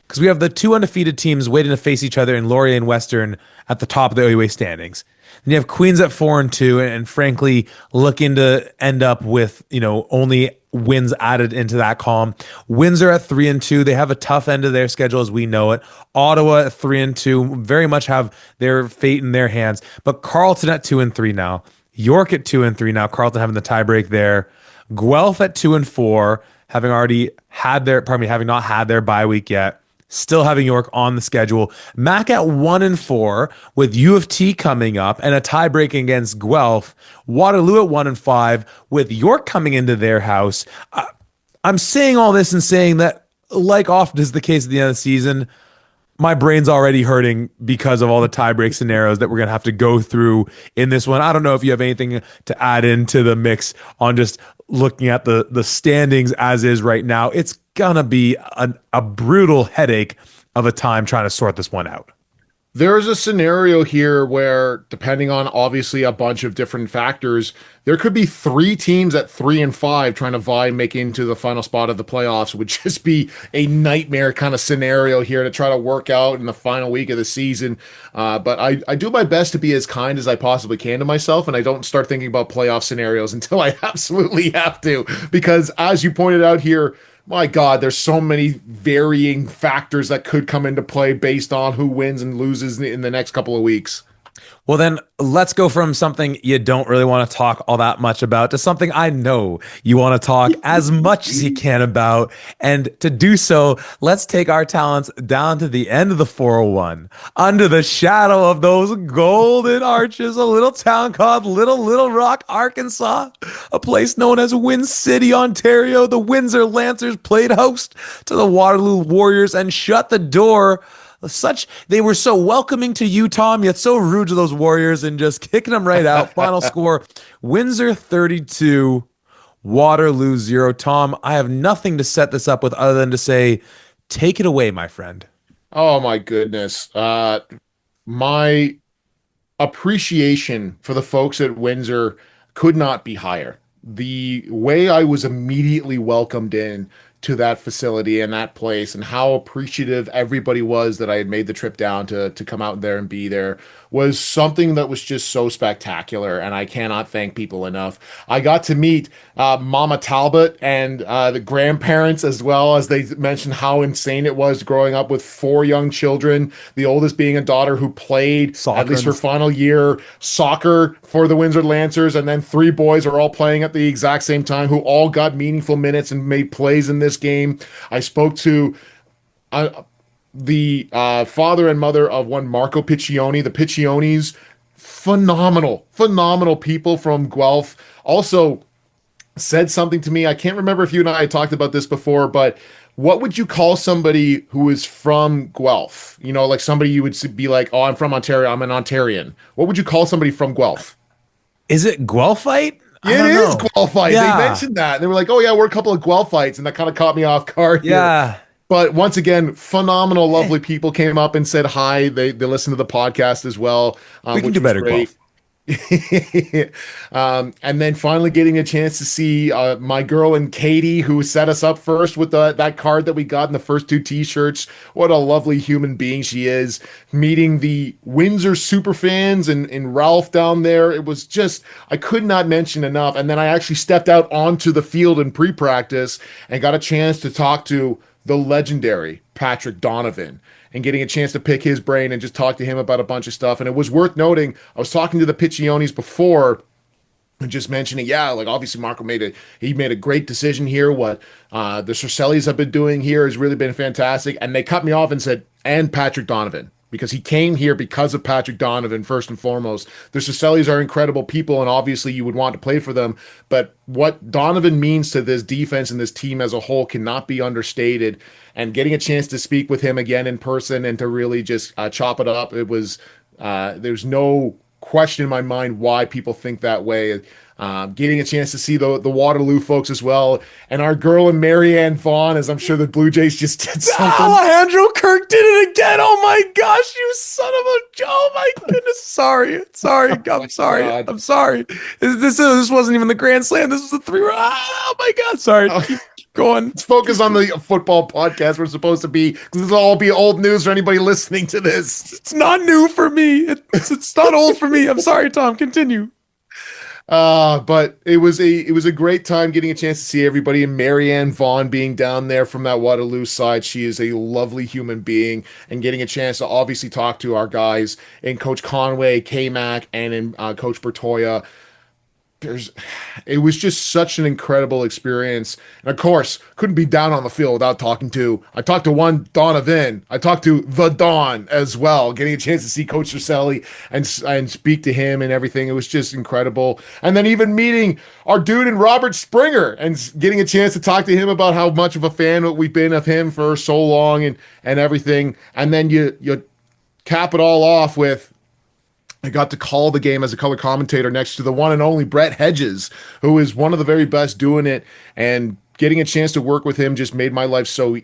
Because we have the two undefeated teams waiting to face each other in Laurier and Western at the top of the OUA standings. And you have Queens at 4-2, and frankly, looking to end up with only wins added into that column. Windsor at 3-2, they have a tough end of their schedule as we know it. Ottawa at 3-2, very much have their fate in their hands. But Carleton at 2-3 now. York at 2-3 now. Carleton having the tiebreak there. Guelph at 2-4, having not had their bye week yet. Still having York on the schedule. Mac at 1-4 with UofT coming up and a tiebreak against Guelph. Waterloo at 1-5 with York coming into their house. I'm saying all this and saying that, like often is the case at the end of the season, my brain's already hurting because of all the tiebreak scenarios that we're going to have to go through in this one. I don't know if you have anything to add into the mix on just looking at the standings as is right now. It's going to be a brutal headache of a time trying to sort this one out. There's a scenario here where, depending on obviously a bunch of different factors, there could be three teams at 3-5 trying to vie and make into the final spot of the playoffs. It would just be a nightmare kind of scenario here to try to work out in the final week of the season. But I do my best to be as kind as I possibly can to myself, and I don't start thinking about playoff scenarios until I absolutely have to. Because as you pointed out here, my God, there's so many varying factors that could come into play based on who wins and loses in the next couple of weeks. Well, then let's go from something you don't really want to talk all that much about to something I know you want to talk as much as you can about. And to do so, let's take our talents down to the end of the 401, under the shadow of those golden arches, a little town called Little Rock, Arkansas, a place known as Wind City, Ontario. The Windsor Lancers played host to the Waterloo Warriors and shut the door. They were so welcoming to you, Tom, yet so rude to those Warriors and just kicking them right out. Final score, Windsor 32, Waterloo 0. Tom, I have nothing to set this up with other than to say, take it away, my friend. Oh, my goodness. My appreciation for the folks at Windsor could not be higher. The way I was immediately welcomed in to that facility and that place, and how appreciative everybody was that I had made the trip down to come out there and be there, was something that was just so spectacular, and I cannot thank people enough. I got to meet Mama Talbot and the grandparents, as well, as they mentioned how insane it was growing up with 4 young children, the oldest being a daughter who played soccer, at least her final year, soccer for the Windsor Lancers, and then 3 boys are all playing at the exact same time, who all got meaningful minutes and made plays in this game. I spoke to the father and mother of one Marco Piccioni. The Piccionis, phenomenal people from Guelph. Also said something to me. I can't remember if you and I had talked about this before, but what would you call somebody who is from Guelph? Like somebody you would be like, "Oh, I'm from Ontario. I'm an Ontarian." What would you call somebody from Guelph? Is it Guelphite? It is Guelphite. Yeah. They mentioned that. They were like, "Oh yeah, we're a couple of Guelphites," and that kind of caught me off guard. Yeah. Here. But once again, phenomenal, lovely people came up and said hi. They listened to the podcast as well. We can do better, Guelph. And then finally getting a chance to see my girl and Katie, who set us up first with that card that we got in the first two t-shirts. What a lovely human being she is. Meeting the Windsor super fans and Ralph down there. It was just, I could not mention enough. And then I actually stepped out onto the field in pre-practice and got a chance to talk to the legendary Patrick Donovan and getting a chance to pick his brain and just talk to him about a bunch of stuff. And it was worth noting, I was talking to the Piccionis before and just mentioning, yeah, like obviously Marco made a great decision here. What the Cercellis have been doing here has really been fantastic. And they cut me off and said, and Patrick Donovan. Because he came here because of Patrick Donovan, first and foremost. The Cercellis are incredible people, and obviously you would want to play for them. But what Donovan means to this defense and this team as a whole cannot be understated. And getting a chance to speak with him again in person and to really just chop it up, it was there's no question in my mind why people think that way. Getting a chance to see the Waterloo folks as well, and our girl and Marianne Vaughn, as I'm sure the Blue Jays just did something. Alejandro Kirk did it again. Oh my gosh, you son of a! Oh my goodness. Sorry. I'm sorry. God. I'm sorry. This wasn't even the grand slam. This was the three. Oh my god. Sorry. Keep going. Let's focus on the football podcast we're supposed to be, because this will all be old news for anybody listening to this. It's not new for me. It's not old for me. I'm sorry, Tom. Continue. But it was a great time getting a chance to see everybody, and Marianne Vaughn being down there from that Waterloo side. She is a lovely human being, and getting a chance to obviously talk to our guys in Coach Conway, K-Mac, and in Coach Bertoya. It was just such an incredible experience. And of course, couldn't be down on the field without I talked to one Donovan. I talked to the Don as well, getting a chance to see Coach Cercelli and speak to him and everything. It was just incredible. And then even meeting our dude in Robert Springer and getting a chance to talk to him about how much of a fan we've been of him for so long and everything. And then you cap it all off with, I got to call the game as a color commentator next to the one and only Brett Hedges, who is one of the very best doing it. And getting a chance to work with him just made my life so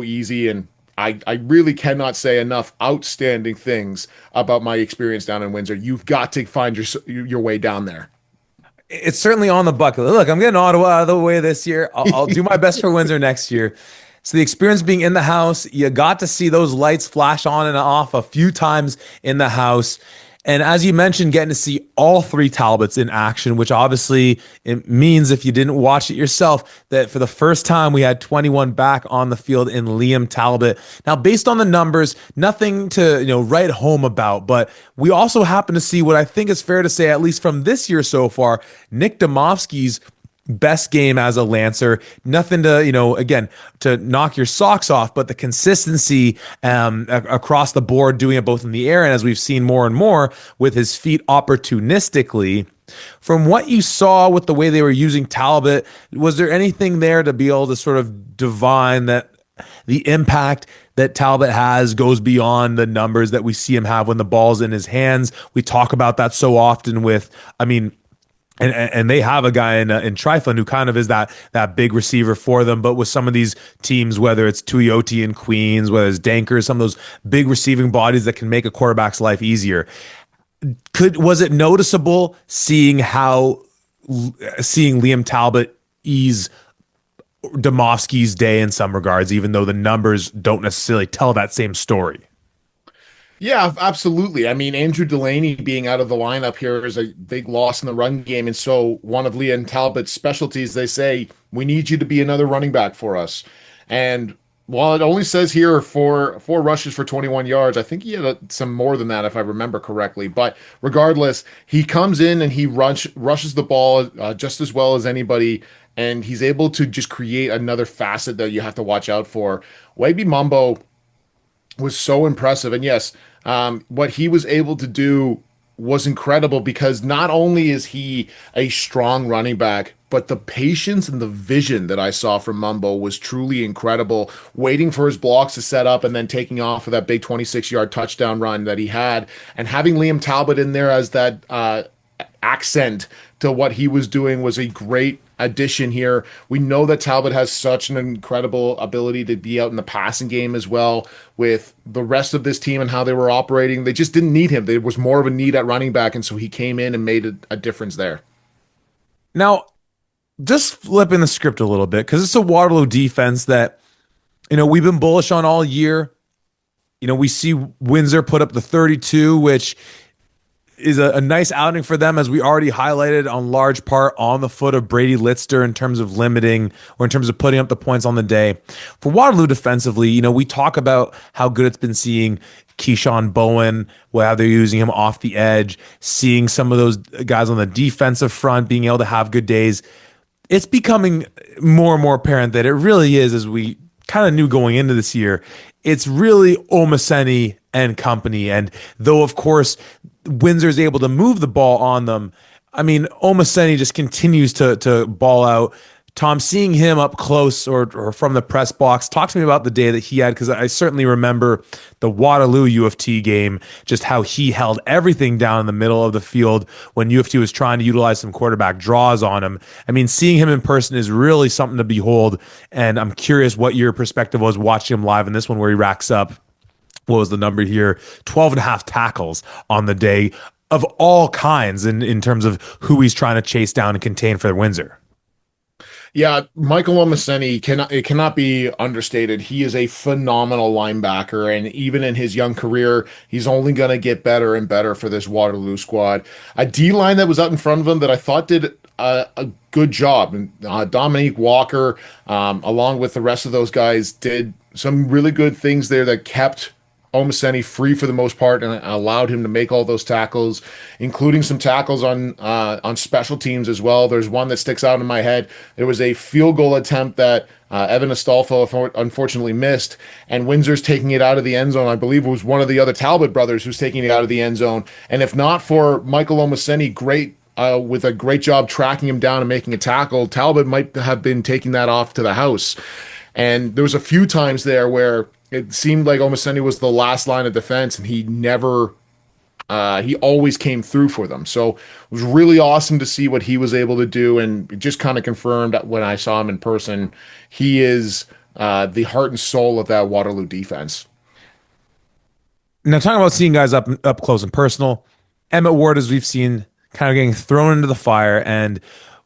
easy. And I really cannot say enough outstanding things about my experience down in Windsor. You've got to find your way down there. It's certainly on the bucket. Look, I'm getting Ottawa out of the way this year. I'll do my best for Windsor next year. So the experience being in the house, you got to see those lights flash on and off a few times in the house. And as you mentioned, getting to see all three Talbots in action, which obviously it means, if you didn't watch it yourself, that for the first time we had 21 back on the field in Liam Talbot. Now, based on the numbers, nothing to write home about, but we also happen to see what I think is fair to say, at least from this year so far, Nick Domofsky's best game as a Lancer. Nothing to, again, to knock your socks off, but the consistency across the board, doing it both in the air and, as we've seen more and more, with his feet opportunistically. From what you saw with the way they were using Talbot, was there anything there to be able to sort of divine that the impact that Talbot has goes beyond the numbers that we see him have when the ball's in his hands? We talk about that so often with, and they have a guy in Triflin who kind of is that big receiver for them. But with some of these teams, whether it's Tuioti and Queens, whether it's Dankers, some of those big receiving bodies that can make a quarterback's life easier. Was it noticeable seeing Liam Talbot ease Domofsky's day in some regards, even though the numbers don't necessarily tell that same story? Yeah, absolutely. I mean, Andrew Delaney being out of the lineup here is a big loss in the run game. And so one of Liam Talbot's specialties, they say, we need you to be another running back for us. And while it only says here four rushes for 21 yards, I think he had some more than that, if I remember correctly. But regardless, he comes in and he rushes the ball just as well as anybody. And he's able to just create another facet that you have to watch out for. Waibi Mumbo was so impressive. And yes, what he was able to do was incredible, because not only is he a strong running back, but the patience and the vision that I saw from Mumbo was truly incredible, waiting for his blocks to set up and then taking off for that big 26-yard touchdown run that he had, and having Liam Talbot in there as that accent to what he was doing was a great addition here. We know that Talbot has such an incredible ability to be out in the passing game as well with the rest of this team and how they were operating. They just didn't need him. There was more of a need at running back, and so he came in and made a difference there. Now, just flipping the script a little bit, because it's a Waterloo defense that, we've been bullish on all year. We see Windsor put up the 32, which is a nice outing for them, as we already highlighted, on large part on the foot of Brady Litzter in terms of limiting or in terms of putting up the points on the day. For Waterloo defensively, we talk about how good it's been seeing Keyshawn Bowen, how they're using him off the edge, seeing some of those guys on the defensive front being able to have good days. It's becoming more and more apparent that it really is, as we kind of knew going into this year, it's really Omaseni and company. And though, of course, Windsor's able to move the ball on them, I mean, Omaseni just continues to ball out. Tom, seeing him up close or from the press box, talk to me about the day that he had, because I certainly remember the Waterloo UofT game, just how he held everything down in the middle of the field when UofT was trying to utilize some quarterback draws on him. I mean, seeing him in person is really something to behold, and I'm curious what your perspective was watching him live in this one, where he racks up, what was the number here, 12 and a half tackles on the day of all kinds in terms of who he's trying to chase down and contain for Windsor. Yeah, Michael Omaseni cannot be understated. He is a phenomenal linebacker, and even in his young career, he's only going to get better and better for this Waterloo squad. A D line that was out in front of him that I thought did a good job. And Dominique Walker, along with the rest of those guys, did some really good things there that kept Omaseni free for the most part and allowed him to make all those tackles, including some tackles on special teams as well. There's one that sticks out in my head. There was a field goal attempt that Evan Astolfo unfortunately missed, and Windsor's taking it out of the end zone. I believe it was one of the other Talbot brothers who's taking it out of the end zone. And if not for Michael Omaseni, with a great job tracking him down and making a tackle, Talbot might have been taking that off to the house. And there was a few times there where it seemed like Omaseni was the last line of defense, and he always came through for them. So it was really awesome to see what he was able to do, and it just kind of confirmed when I saw him in person, he is the heart and soul of that Waterloo defense. Now, talking about seeing guys up close and personal, Emmett Ward, as we've seen, kind of getting thrown into the fire, and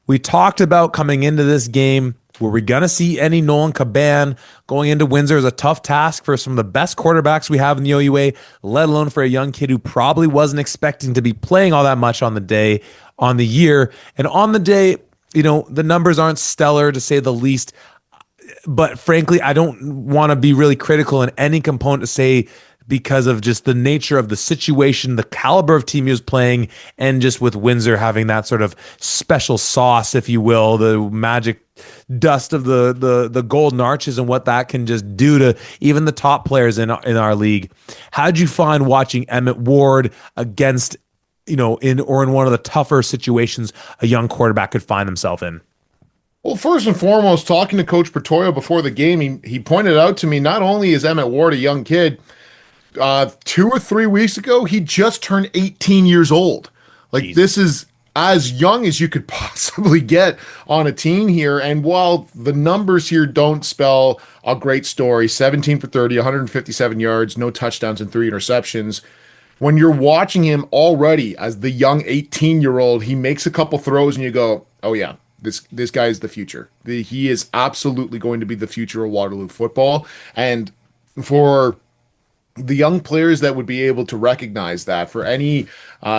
we talked about coming into this game, were we going to see any Nolan Caban? Going into Windsor is a tough task for some of the best quarterbacks we have in the OUA, let alone for a young kid who probably wasn't expecting to be playing all that much on the year. And on the day, the numbers aren't stellar, to say the least. But frankly, I don't want to be really critical in any component to say, because of just the nature of the situation, the caliber of team he was playing, and just with Windsor having that sort of special sauce, if you will, the magic dust of the golden arches and what that can just do to even the top players in our league. How'd you find watching Emmett Ward against, in one of the tougher situations a young quarterback could find himself in? Well, first and foremost, talking to Coach Pretorio before the game, he pointed out to me, not only is Emmett Ward a young kid, 2 or 3 weeks ago, he just turned 18 years old. Like, Jeez. This is as young as you could possibly get on a team here. And while the numbers here don't spell a great story, 17 for 30, 157 yards, no touchdowns and 3 interceptions, when you're watching him already as the young 18-year-old, he makes a couple throws and you go, oh yeah, this guy is the future. He is absolutely going to be the future of Waterloo football. And for the young players that would be able to recognize that, for any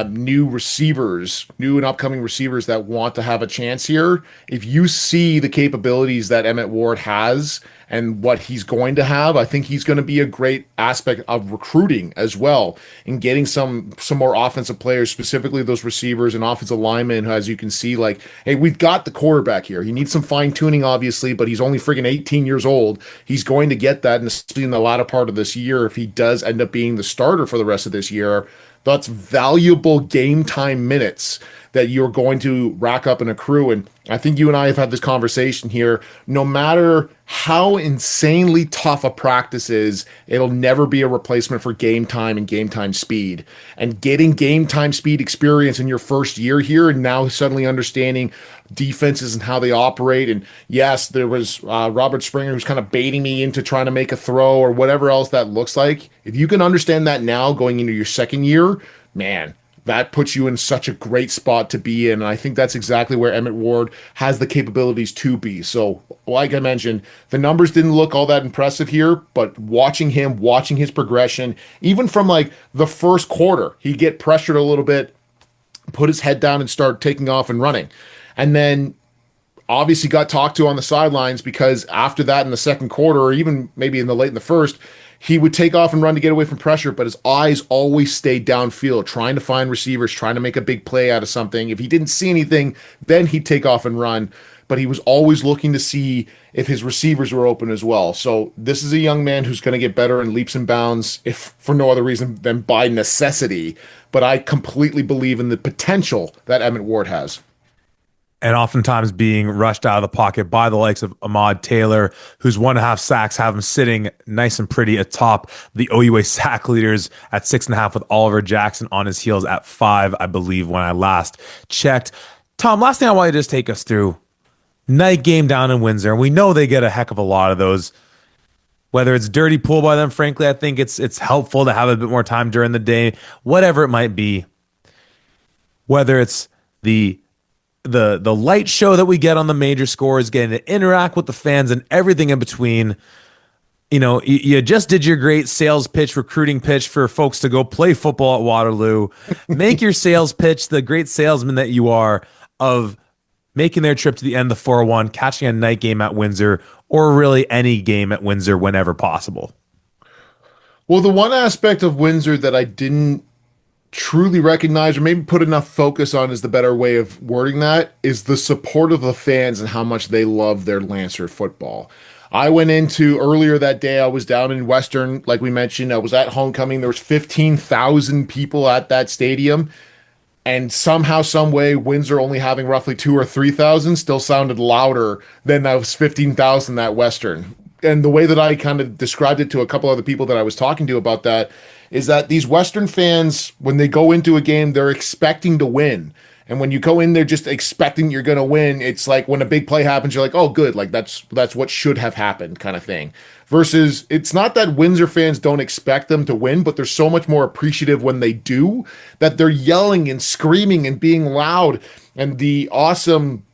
new and upcoming receivers that want to have a chance here, if you see the capabilities that Emmett Ward has and what he's going to have, I think he's going to be a great aspect of recruiting as well, and getting some more offensive players, specifically those receivers and offensive linemen, who, as you can see, like, hey, we've got the quarterback here. He needs some fine tuning, obviously, but he's only friggin' 18 years old. He's going to get that, and especially in the latter part of this year, if he does end up being the starter for the rest of this year, That's valuable game time minutes that you're going to rack up and accrue. And I think you and I have had this conversation here. No matter how insanely tough a practice is, it'll never be a replacement for game time and game time speed. And getting game time speed experience in your first year here, and now suddenly understanding defenses and how they operate. And yes, there was Robert Springer who's kind of baiting me into trying to make a throw or whatever else that looks like. If you can understand that now going into your second year, man, that puts you in such a great spot to be in. And I think that's exactly where Emmett Ward has the capabilities to be. So, like I mentioned, the numbers didn't look all that impressive here, but watching him, watching his progression, even from like the first quarter, he'd get pressured a little bit, put his head down and start taking off and running. And then obviously got talked to on the sidelines because after that in the second quarter, or even maybe in the late in the first, he would take off and run to get away from pressure, but his eyes always stayed downfield, trying to find receivers, trying to make a big play out of something. If he didn't see anything, then he'd take off and run. But he was always looking to see if his receivers were open as well. So this is a young man who's going to get better in leaps and bounds, if for no other reason than by necessity. But I completely believe in the potential that Emmett Ward has. And oftentimes being rushed out of the pocket by the likes of Ahmad Taylor, whose 1.5 sacks have him sitting nice and pretty atop the OUA sack leaders at 6.5, with Oliver Jackson on his heels at 5, I believe, when I last checked. Tom, last thing I want you to just take us through. Night game down in Windsor. We know they get a heck of a lot of those. Whether it's dirty pool by them, frankly, I think it's helpful to have a bit more time during the day, whatever it might be. Whether it's the light show that we get on the major scores, getting to interact with the fans and everything in between. You know, you just did your great sales pitch, recruiting pitch for folks to go play football at Waterloo. Make your sales pitch, the great salesman that you are, of making their trip to the end of the 401, catching a night game at Windsor, or really any game at Windsor whenever possible. Well, the one aspect of Windsor that I didn't truly recognize, or maybe put enough focus on is the better way of wording that, is the support of the fans and how much they love their Lancer football. I went into earlier that day, I was down in Western, like we mentioned, I was at homecoming. There was 15,000 people at that stadium. And somehow, some way, Windsor only having roughly 2 or 3,000 still sounded louder than those 15,000 at Western. And the way that I kind of described it to a couple other people that I was talking to about that is that these Western fans, when they go into a game, they're expecting to win. And when you go in there just expecting you're going to win, it's like when a big play happens, you're like, oh, good. Like that's what should have happened kind of thing. Versus it's not that Windsor fans don't expect them to win, but they're so much more appreciative when they do, that they're yelling and screaming and being loud. And the awesome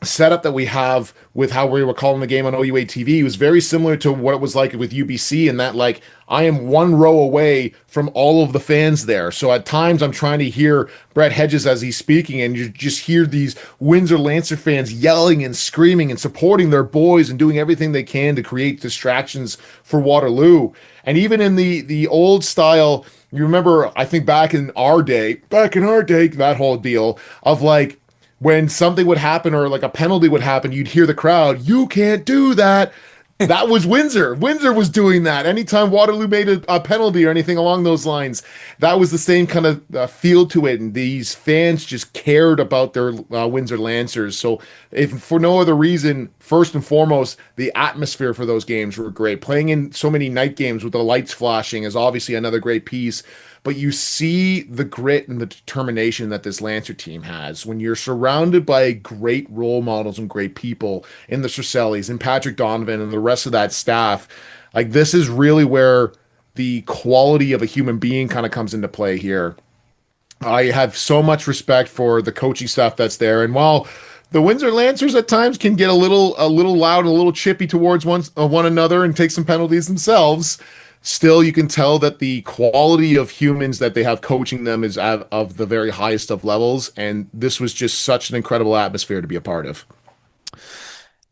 setup that we have with how we were calling the game on OUA TV was very similar to what it was like with UBC, in that like I am one row away from all of the fans there. So at times I'm trying to hear Brett Hedges as he's speaking, and you just hear these Windsor Lancer fans yelling and screaming and supporting their boys and doing everything they can to create distractions for Waterloo. And even in the old style, you remember, I think back in our day, that whole deal of like, when something would happen or like a penalty would happen, you'd hear the crowd, "You can't do that." That was Windsor. Windsor was doing that. Anytime Waterloo made a penalty or anything along those lines, that was the same kind of feel to it. And these fans just cared about their Windsor Lancers. So if for no other reason, first and foremost, the atmosphere for those games were great. Playing in so many night games with the lights flashing is obviously another great piece. But you see the grit and the determination that this Lancer team has when you're surrounded by great role models and great people in the Cercellis and Patrick Donovan and the rest of that staff. Like, this is really where the quality of a human being kind of comes into play here. I have so much respect for the coaching staff that's there. And while the Windsor Lancers at times can get a little loud and a little chippy towards one another and take some penalties themselves, still, you can tell that the quality of humans that they have coaching them is of the very highest of levels. And this was just such an incredible atmosphere to be a part of.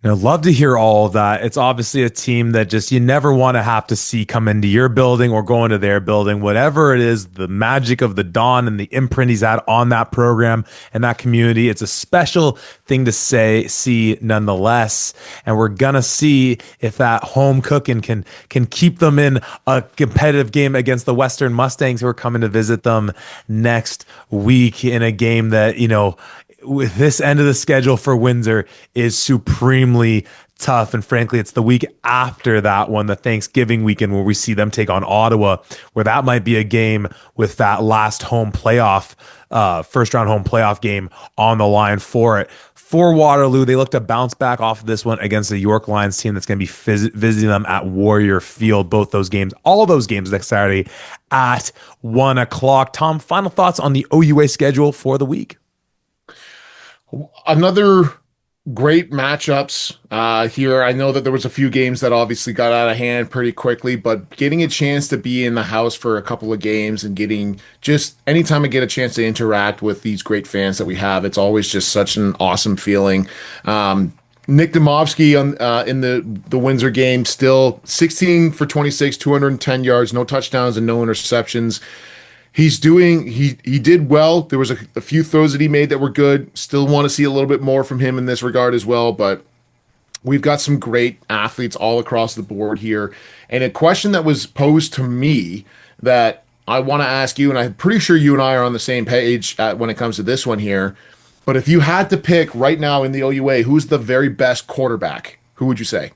I'd love to hear all of that. It's obviously a team that just you never want to have to see come into your building or go into their building. Whatever it is, the magic of the Don and the imprint he's had on that program and that community, it's a special thing to see nonetheless. And we're gonna see if that home cooking can keep them in a competitive game against the Western Mustangs, who are coming to visit them next week in a game that, with this end of the schedule for Windsor is supremely tough. And frankly, it's the week after that one, the Thanksgiving weekend, where we see them take on Ottawa, where that might be a game with that last home playoff, first round home playoff game on the line for it. For Waterloo, they look to bounce back off of this one against the York Lions team that's going to be visiting them at Warrior Field. Both those games, all those games next Saturday at 1 o'clock. Tom, final thoughts on the OUA schedule for the week? Another great matchups here. I know that there was a few games that obviously got out of hand pretty quickly, but getting a chance to be in the house for a couple of games and getting just anytime I get a chance to interact with these great fans that we have, it's always just such an awesome feeling. Nick Domovsky in the Windsor game, still 16 for 26, 210 yards, no touchdowns and no interceptions. He did well. There was a few throws that he made that were good. Still want to see a little bit more from him in this regard as well, but we've got some great athletes all across the board here. And a question that was posed to me that I want to ask you, and I'm pretty sure you and I are on the same page when it comes to this one here, but if you had to pick right now in the OUA, who's the very best quarterback, who would you say?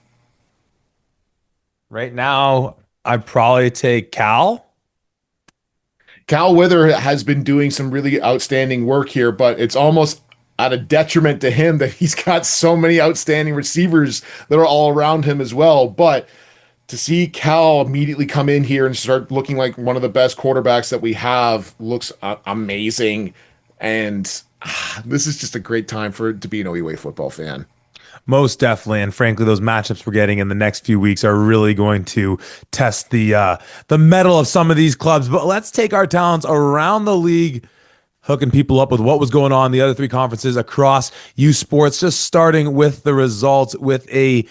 Right now, I'd probably take Cal. Cal Wither has been doing some really outstanding work here, but it's almost at a detriment to him that he's got so many outstanding receivers that are all around him as well. But to see Cal immediately come in here and start looking like one of the best quarterbacks that we have looks amazing. And this is just a great time to be an OUA football fan. Most definitely, and frankly, those matchups we're getting in the next few weeks are really going to test the mettle of some of these clubs. But let's take our talents around the league, hooking people up with what was going on in the other three conferences across USports. Just starting with the results with a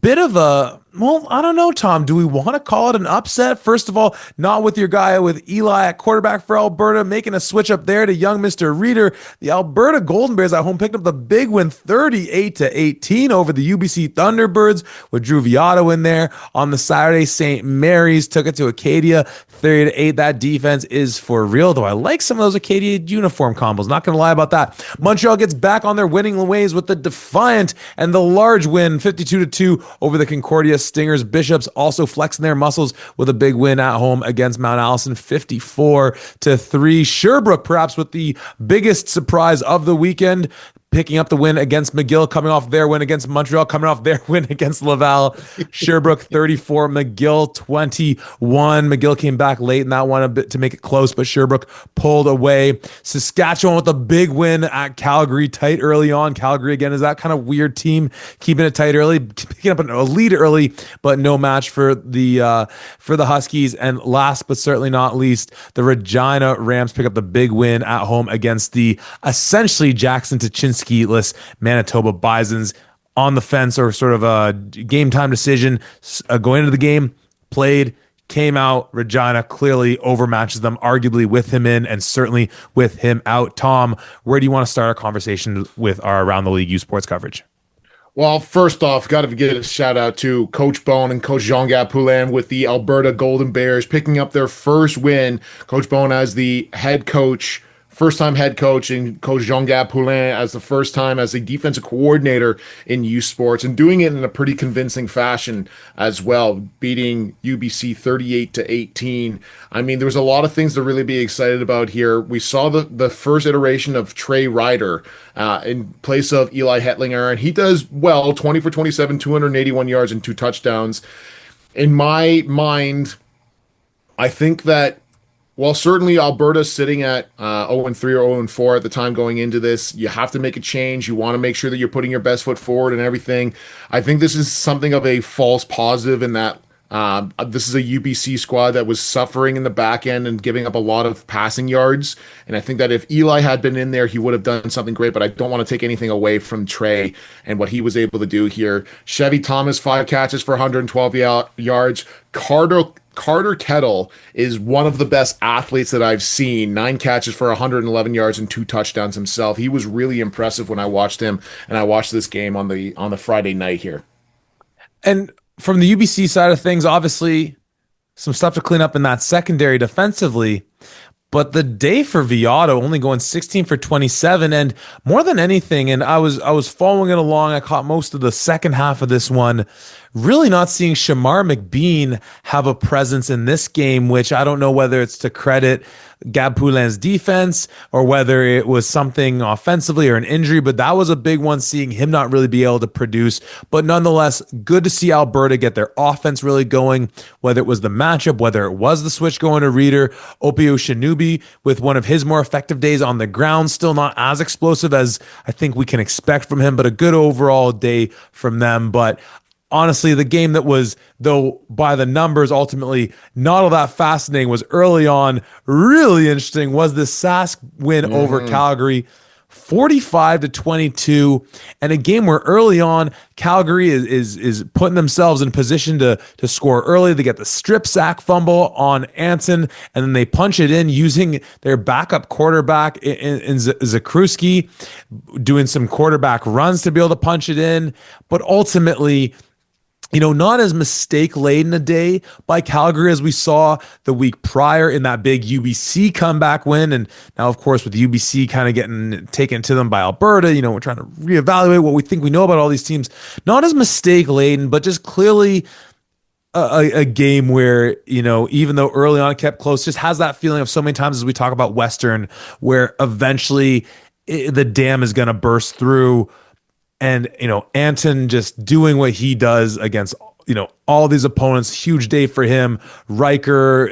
bit of a, well, I don't know, Tom. Do we want to call it an upset? First of all, not with your guy with Eli at quarterback for Alberta, making a switch up there to young Mr. Reeder. The Alberta Golden Bears at home picked up the big win 38-18 over the UBC Thunderbirds with Drew Viotto in there. On the Saturday, St. Mary's took it to Acadia 30-8. That defense is for real, though. I like some of those Acadia uniform combos. Not going to lie about that. Montreal gets back on their winning ways with the Defiant and the large win 52-2 over the Concordia Stingers. Bishops also flexing their muscles with a big win at home against Mount Allison 54-3. Sherbrooke, perhaps with the biggest surprise of the weekend, picking up the win against McGill, coming off their win against Montreal, coming off their win against Laval. Sherbrooke 34, McGill 21. McGill came back late in that one a bit to make it close, but Sherbrooke pulled away. Saskatchewan with a big win at Calgary, tight early on. Calgary, again, is that kind of weird team, keeping it tight early, picking up a lead early, but no match for the Huskies. And last but certainly not least, the Regina Rams pick up the big win at home against the essentially Jackson Tuchinski less Manitoba Bisons. On the fence, or sort of a game time decision going into the game, played, came out. Regina clearly overmatches them, arguably with him in and certainly with him out. Tom, where do you want to start our conversation with our Around the League U Sports coverage? Well, first off, got to give a shout out to Coach Bone and Coach Jean-Gab Poulin with the Alberta Golden Bears picking up their first win. Coach Bone as the head coach, first-time head coach, and Coach Jean-Gab Poulin as the first time as a defensive coordinator in USports, and doing it in a pretty convincing fashion as well, beating UBC 38-18. I mean, there was a lot of things to really be excited about here. We saw the first iteration of Trey Ryder in place of Eli Hetlinger, and he does well, 20 for 27, 281 yards and 2 touchdowns. In my mind, I think that while certainly Alberta's sitting at 0-3 or 0-4 at the time going into this, you have to make a change. You want to make sure that you're putting your best foot forward and everything. I think this is something of a false positive in that This is a UBC squad that was suffering in the back end and giving up a lot of passing yards. And I think that if Eli had been in there, he would have done something great. But I don't want to take anything away from Trey and what he was able to do here. Chevy Thomas, 5 catches for 112 yards. Carter Kettle is one of the best athletes that I've seen. 9 catches for 111 yards and 2 touchdowns himself. He was really impressive when I watched him, and I watched this game on the Friday night here. And from the UBC side of things, obviously some stuff to clean up in that secondary defensively. But the day for Viato only going 16 for 27, and more than anything, and I was following it along. I caught most of the second half of this one. Really not seeing Shamar McBean have a presence in this game, which I don't know whether it's to credit Gab Poulin's defense or whether it was something offensively or an injury, but that was a big one, seeing him not really be able to produce. But nonetheless, good to see Alberta get their offense really going, whether it was the matchup, whether it was the switch going to Reader. Opio Shanubi with one of his more effective days on the ground, still not as explosive as I think we can expect from him, but a good overall day from them. But honestly, the game that was, though by the numbers, ultimately not all that fascinating, was early on really interesting, was this Sask win over Calgary, 45-22, and a game where early on Calgary is putting themselves in position to score early. They get the strip sack fumble on Anson, and then they punch it in using their backup quarterback in Zakruski, doing some quarterback runs to be able to punch it in. But ultimately, not as mistake-laden a day by Calgary as we saw the week prior in that big UBC comeback win. And now, of course, with UBC kind of getting taken to them by Alberta, we're trying to reevaluate what we think we know about all these teams. Not as mistake-laden, but just clearly a game where, even though early on it kept close, just has that feeling of so many times as we talk about Western, where eventually the dam is going to burst through. And, Anton just doing what he does against, all these opponents. Huge day for him. Riker,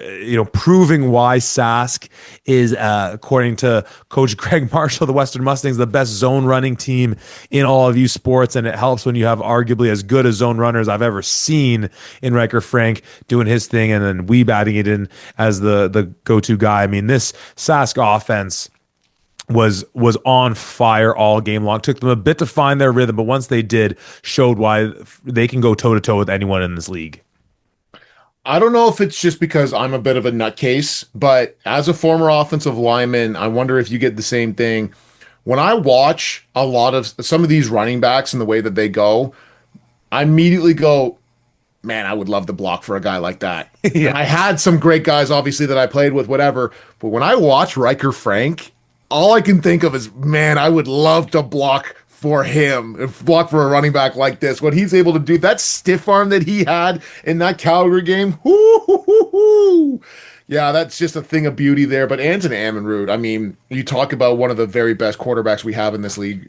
proving why Sask is, according to Coach Greg Marshall, the Western Mustangs, the best zone running team in all of USports. And it helps when you have arguably as good a zone runners I've ever seen in Riker Frank doing his thing, and then Weeb adding it in as the go-to guy. I mean, this Sask offense was on fire all game long. Took them a bit to find their rhythm, but once they did, showed why they can go toe to toe with anyone in this league. I don't know if it's just because I'm a bit of a nutcase, but as a former offensive lineman, I wonder if you get the same thing. When I watch a lot of some of these running backs and the way that they go, I immediately go, man, I would love to block for a guy like that. Yeah. And I had some great guys, obviously, that I played with, whatever. But when I watch Riker Frank, all I can think of is, man, I would love to block for him, block for a running back like this. What he's able to do, that stiff arm that he had in that Calgary game, yeah, that's just a thing of beauty there. But Anton Ammonroot, I mean, you talk about one of the very best quarterbacks we have in this league,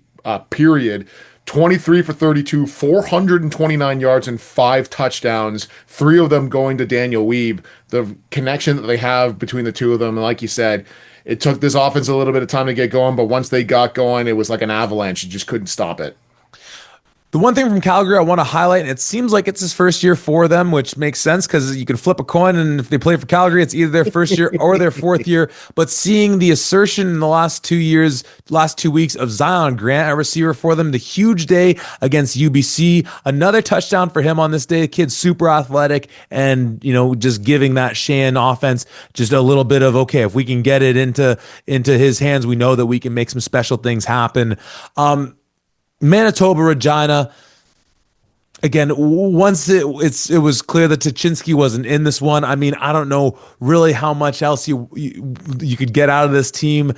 period. 23 for 32, 429 yards and 5 touchdowns, 3 of them going to Daniel Weeb. The connection that they have between the two of them, and like you said, it took this offense a little bit of time to get going, but once they got going, it was like an avalanche. You just couldn't stop it. The one thing from Calgary I want to highlight, and it seems like it's his first year for them, which makes sense because you can flip a coin, and if they play for Calgary, it's either their first year or their fourth year. But seeing the assertion in the last 2 weeks of Zion Grant, a receiver for them, the huge day against UBC, another touchdown for him on this day. The kid's super athletic, and just giving that Shan offense just a little bit of, okay, if we can get it into his hands, we know that we can make some special things happen. Manitoba Regina, again, once it was clear that Tuchinski wasn't in this one. I mean, I don't know really how much else you could get out of this team.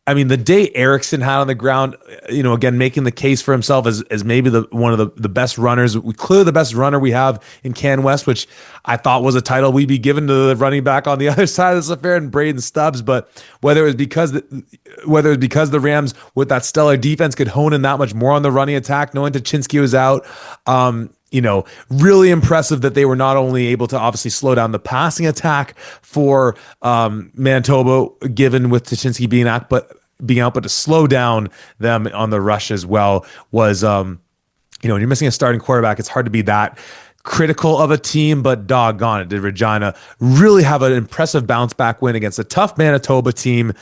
I mean, the day Erickson had on the ground, again, making the case for himself as maybe one of the best runners, clearly the best runner we have in CanWest, which I thought was a title we'd be given to the running back on the other side of this affair, and Braden Stubbs. But whether it was because the Rams with that stellar defense could hone in that much more on the running attack, knowing Tuchinski was out, really impressive that they were not only able to obviously slow down the passing attack for Manitoba, given with Tuchinski being out, but to slow down them on the rush as well was, when you're missing a starting quarterback, it's hard to be that critical of a team, but doggone it, did Regina really have an impressive bounce back win against a tough Manitoba team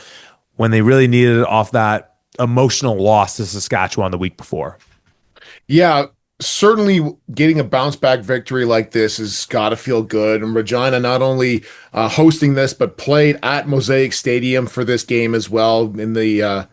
when they really needed it off that emotional loss to Saskatchewan the week before. Yeah, certainly getting a bounce back victory like this has got to feel good. And Regina not only hosting this, but played at Mosaic Stadium for this game as well in the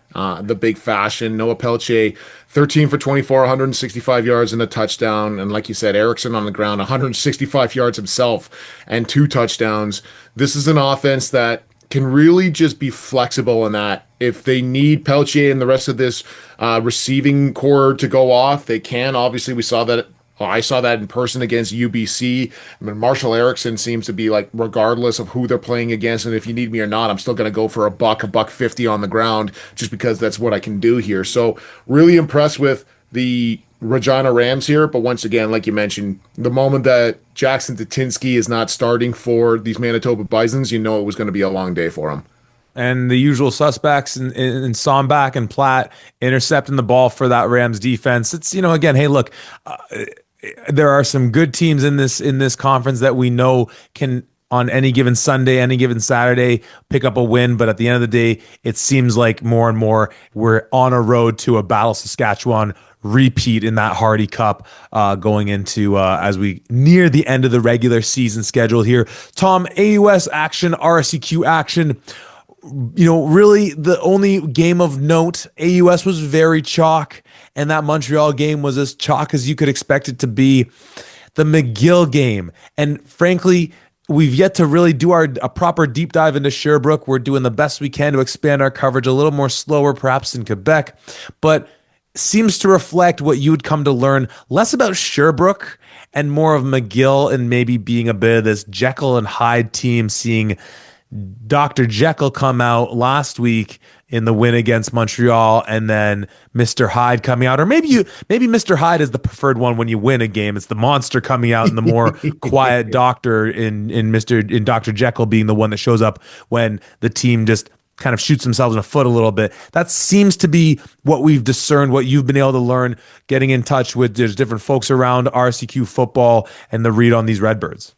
big fashion. Noah Pelche, 13 for 24, 165 yards and a touchdown. And like you said, Erickson on the ground, 165 yards himself and 2 touchdowns. This is an offense that can really just be flexible in that. If they need Peltier and the rest of this receiving core to go off, they can. Obviously, we saw that. I saw that in person against UBC. I mean, Marshall Erickson seems to be like, regardless of who they're playing against, and if you need me or not, I'm still going to go for a buck 50 on the ground, just because that's what I can do here. So, really impressed with the Regina Rams here, but once again, like you mentioned, the moment that Jackson Tatinsky is not starting for these Manitoba Bisons, you know it was going to be a long day for him. And the usual suspects in Sombach and Platt intercepting the ball for that Rams defense. It's, again, hey, look, there are some good teams in this conference that we know can, on any given Sunday, any given Saturday, pick up a win. But at the end of the day, it seems like more and more we're on a road to a Battle Saskatchewan repeat in that Hardy Cup going into as we near the end of the regular season schedule here. Tom, AUS action, RSEQ action. Really the only game of note, AUS was very chalk, and that Montreal game was as chalk as you could expect it to be. The McGill game, and frankly, we've yet to really do a proper deep dive into Sherbrooke. We're doing the best we can to expand our coverage a little more slower, perhaps in Quebec, but seems to reflect what you would come to learn less about Sherbrooke and more of McGill, and maybe being a bit of this Jekyll and Hyde team, seeing Dr. Jekyll come out last week in the win against Montreal, and then Mr. Hyde coming out. Or maybe Mr. Hyde is the preferred one when you win a game. It's the monster coming out, and the more quiet doctor in Dr. Jekyll being the one that shows up when the team just kind of shoots themselves in the foot a little bit. That seems to be what we've discerned, what you've been able to learn, getting in touch with there's different folks around RSEQ football and the read on these Redbirds.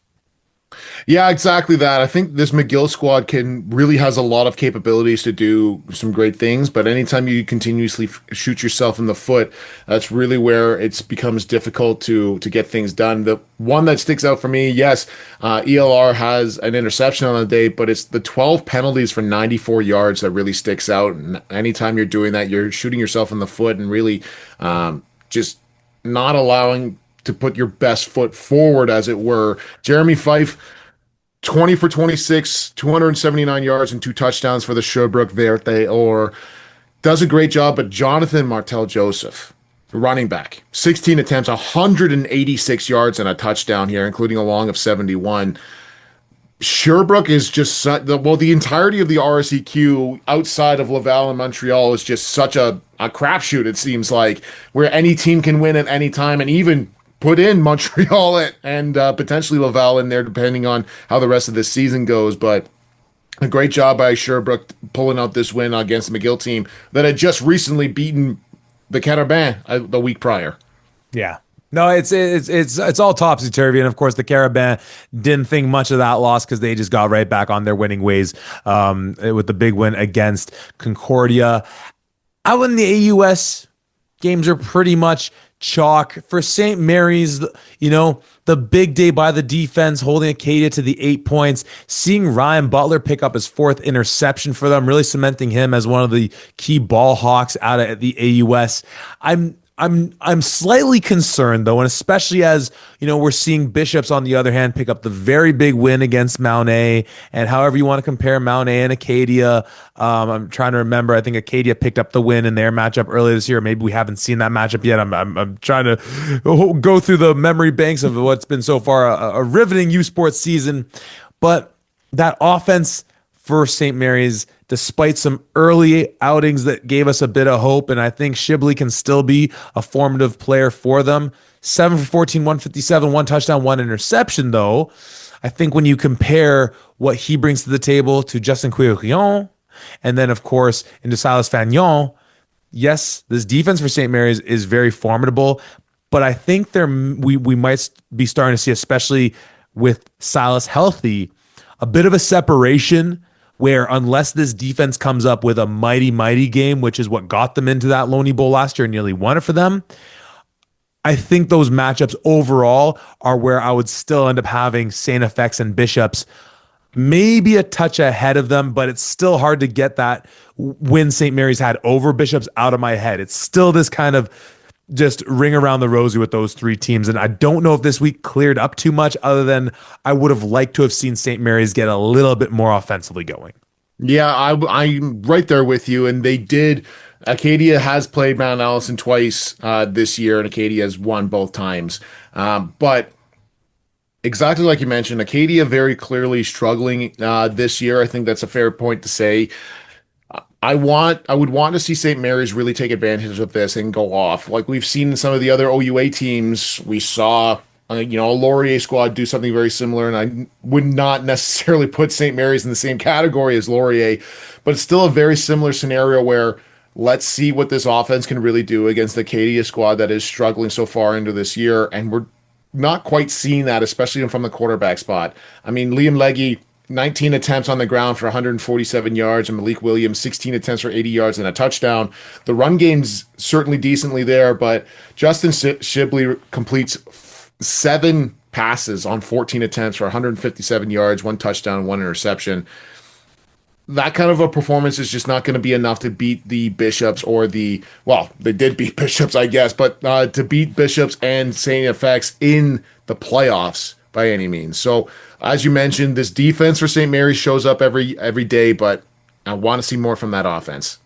Yeah, exactly that. I think this McGill squad really has a lot of capabilities to do some great things, but anytime you continuously shoot yourself in the foot, that's really where it becomes difficult to get things done. The one that sticks out for me, yes, ELR has an interception on the day, but it's the 12 penalties for 94 yards that really sticks out. And anytime you're doing that, you're shooting yourself in the foot and really just not allowing to put your best foot forward, as it were. Jeremy Fife, 20 for 26, 279 yards and 2 touchdowns for the Sherbrooke Verte, or does a great job. But Jonathan Martel Joseph, running back, 16 attempts, 186 yards and a touchdown here, including a long of 71. Sherbrooke is just the entirety of the RSEQ outside of Laval and Montreal is just such a crapshoot, it seems like, where any team can win at any time, and even put in Montreal and potentially Laval in there, depending on how the rest of this season goes. But a great job by Sherbrooke pulling out this win against the McGill team that had just recently beaten the Carabin the week prior. Yeah. No, it's all topsy-turvy, and of course the Carabin didn't think much of that loss because they just got right back on their winning ways with the big win against Concordia. Out in the AUS, games are pretty much chalk. For St. Mary's, the big day by the defense, holding Acadia to the 8 points, seeing Ryan Butler pick up his 4th interception for them, really cementing him as one of the key ball hawks out at the AUS. I'm slightly concerned, though, and especially as we're seeing Bishops on the other hand pick up the very big win against Mount A, and however you want to compare Mount A and Acadia. I'm trying to remember. I think Acadia picked up the win in their matchup earlier this year. Maybe we haven't seen that matchup yet. I'm trying to go through the memory banks of what's been so far a riveting USports season, but that offense for St. Mary's, despite some early outings that gave us a bit of hope, and I think Shibley can still be a formative player for them. 7 for 14, 157, 1 touchdown, 1 interception, though. I think when you compare what he brings to the table to Justin Quirion, and then, of course, into Silas Fagnon, yes, this defense for St. Mary's is very formidable. but I think we might be starting to see, especially with Silas healthy, a bit of a separation where unless this defense comes up with a mighty, mighty game, which is what got them into that Loney Bowl last year and nearly won it for them, I think those matchups overall are where I would still end up having St. FX and Bishops maybe a touch ahead of them, but it's still hard to get that win St. Mary's had over Bishops out of my head. It's still this kind of just ring around the rosy with those three teams. And I don't know if this week cleared up too much, other than I would have liked to have seen St. Mary's get a little bit more offensively going. Yeah, I'm right there with you. And they did. Acadia has played Mount Allison twice this year, and Acadia has won both times. But exactly like you mentioned, Acadia very clearly struggling this year. I think that's a fair point to say. I would want to see St. Mary's really take advantage of this and go off. Like we've seen in some of the other OUA teams, we saw a Laurier squad do something very similar, and I would not necessarily put St. Mary's in the same category as Laurier, but it's still a very similar scenario where let's see what this offense can really do against the Acadia squad that is struggling so far into this year, and we're not quite seeing that, especially from the quarterback spot. I mean, Liam Legge, 19 attempts on the ground for 147 yards, and Malik Williams, 16 attempts for 80 yards and a touchdown. The run game's certainly decently there, but Justin Shibley completes 7 passes on 14 attempts for 157 yards, 1 touchdown, 1 interception. That kind of a performance is just not going to be enough to beat the Bishops or they did beat Bishops, I guess, but to beat Bishops and St. FX in the playoffs by any means. So, as you mentioned, this defense for St. Mary's shows up every day, but I want to see more from that offense.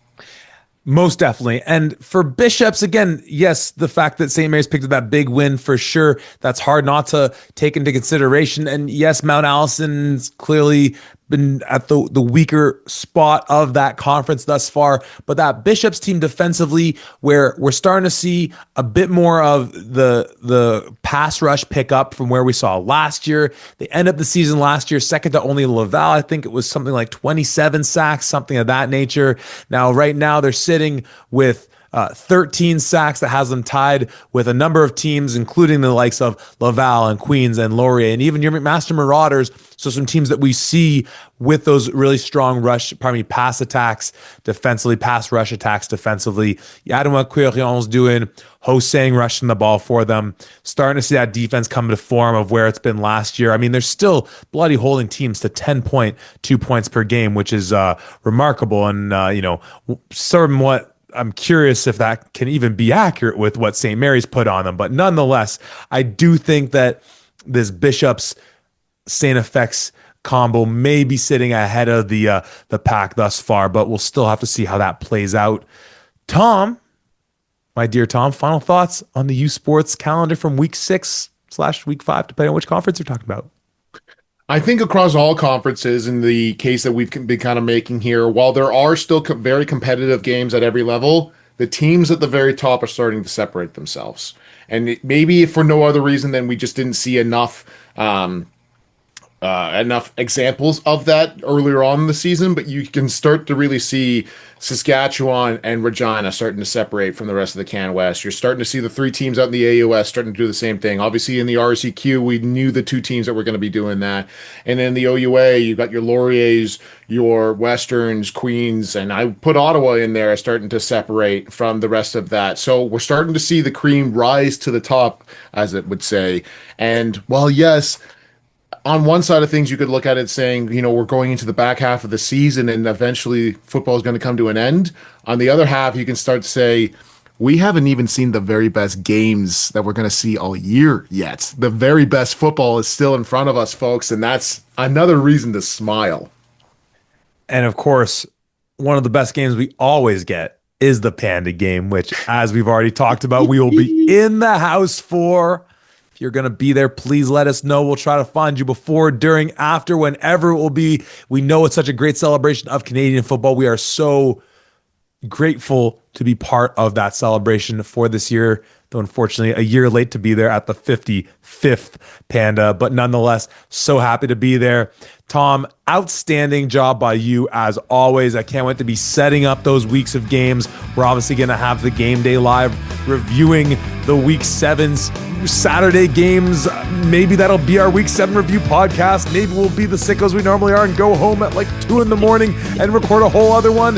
Most definitely. And for Bishops, again, yes, the fact that St. Mary's picked up that big win for sure, that's hard not to take into consideration. And yes, Mount Allison's clearly been at the weaker spot of that conference thus far. But that Bishops team defensively, where we're starting to see a bit more of the pass rush pick up from where we saw last year. They end up the season last year second to only Laval. I think it was something like 27 sacks, something of that nature. Now, right now, they're sitting with 13 sacks that has them tied with a number of teams, including the likes of Laval and Queens and Laurier and even your McMaster Marauders. So some teams that we see with those really strong pass attacks defensively, pass rush attacks defensively. You add in what Quirion's doing, Hosang rushing the ball for them, starting to see that defense come to form of where it's been last year. I mean, they're still bloody holding teams to 10.2 points per game, which is remarkable. And, somewhat I'm curious if that can even be accurate with what St. Mary's put on them. But nonetheless, I do think that this Bishops St. FX combo may be sitting ahead of the pack thus far, but we'll still have to see how that plays out. Tom, my dear Tom, final thoughts on the USports calendar from week 6/week 5, depending on which conference you're talking about. I think across all conferences, in the case that we've been kind of making here, while there are still very competitive games at every level, the teams at the very top are starting to separate themselves. And maybe for no other reason than we just didn't see enough examples of that earlier on in the season, but you can start to really see Saskatchewan and Regina starting to separate from the rest of the CanWest. You're starting to see the 3 teams out in the AUS starting to do the same thing. Obviously, in the RSEQ, we knew the 2 teams that were going to be doing that. And in the OUA, you've got your Lauriers, your Westerns, Queens, and I put Ottawa in there starting to separate from the rest of that. So we're starting to see the cream rise to the top, as it would say. And while, yes, on one side of things, you could look at it saying, we're going into the back half of the season and eventually football is going to come to an end. On the other half, you can start to say, we haven't even seen the very best games that we're going to see all year yet. The very best football is still in front of us, folks, and that's another reason to smile. And of course, one of the best games we always get is the Panda game, which, as we've already talked about, we will be in the house for. If you're going to be there, please let us know. We'll try to find you before, during, after, whenever it will be. We know it's such a great celebration of Canadian football. We are so grateful to be part of that celebration for this year. though unfortunately a year late to be there at the 55th Panda, but nonetheless, so happy to be there. Tom, outstanding job by you as always. I can't wait to be setting up those weeks of games. We're obviously going to have the Game Day Live reviewing the Week 7's Saturday games. Maybe that'll be our Week 7 review podcast. Maybe we'll be the sickos we normally are and go home at like 2 in the morning and record a whole other one.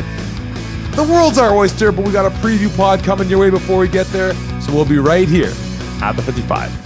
The world's our oyster, but we got a preview pod coming your way before we get there. So we'll be right here at the 55.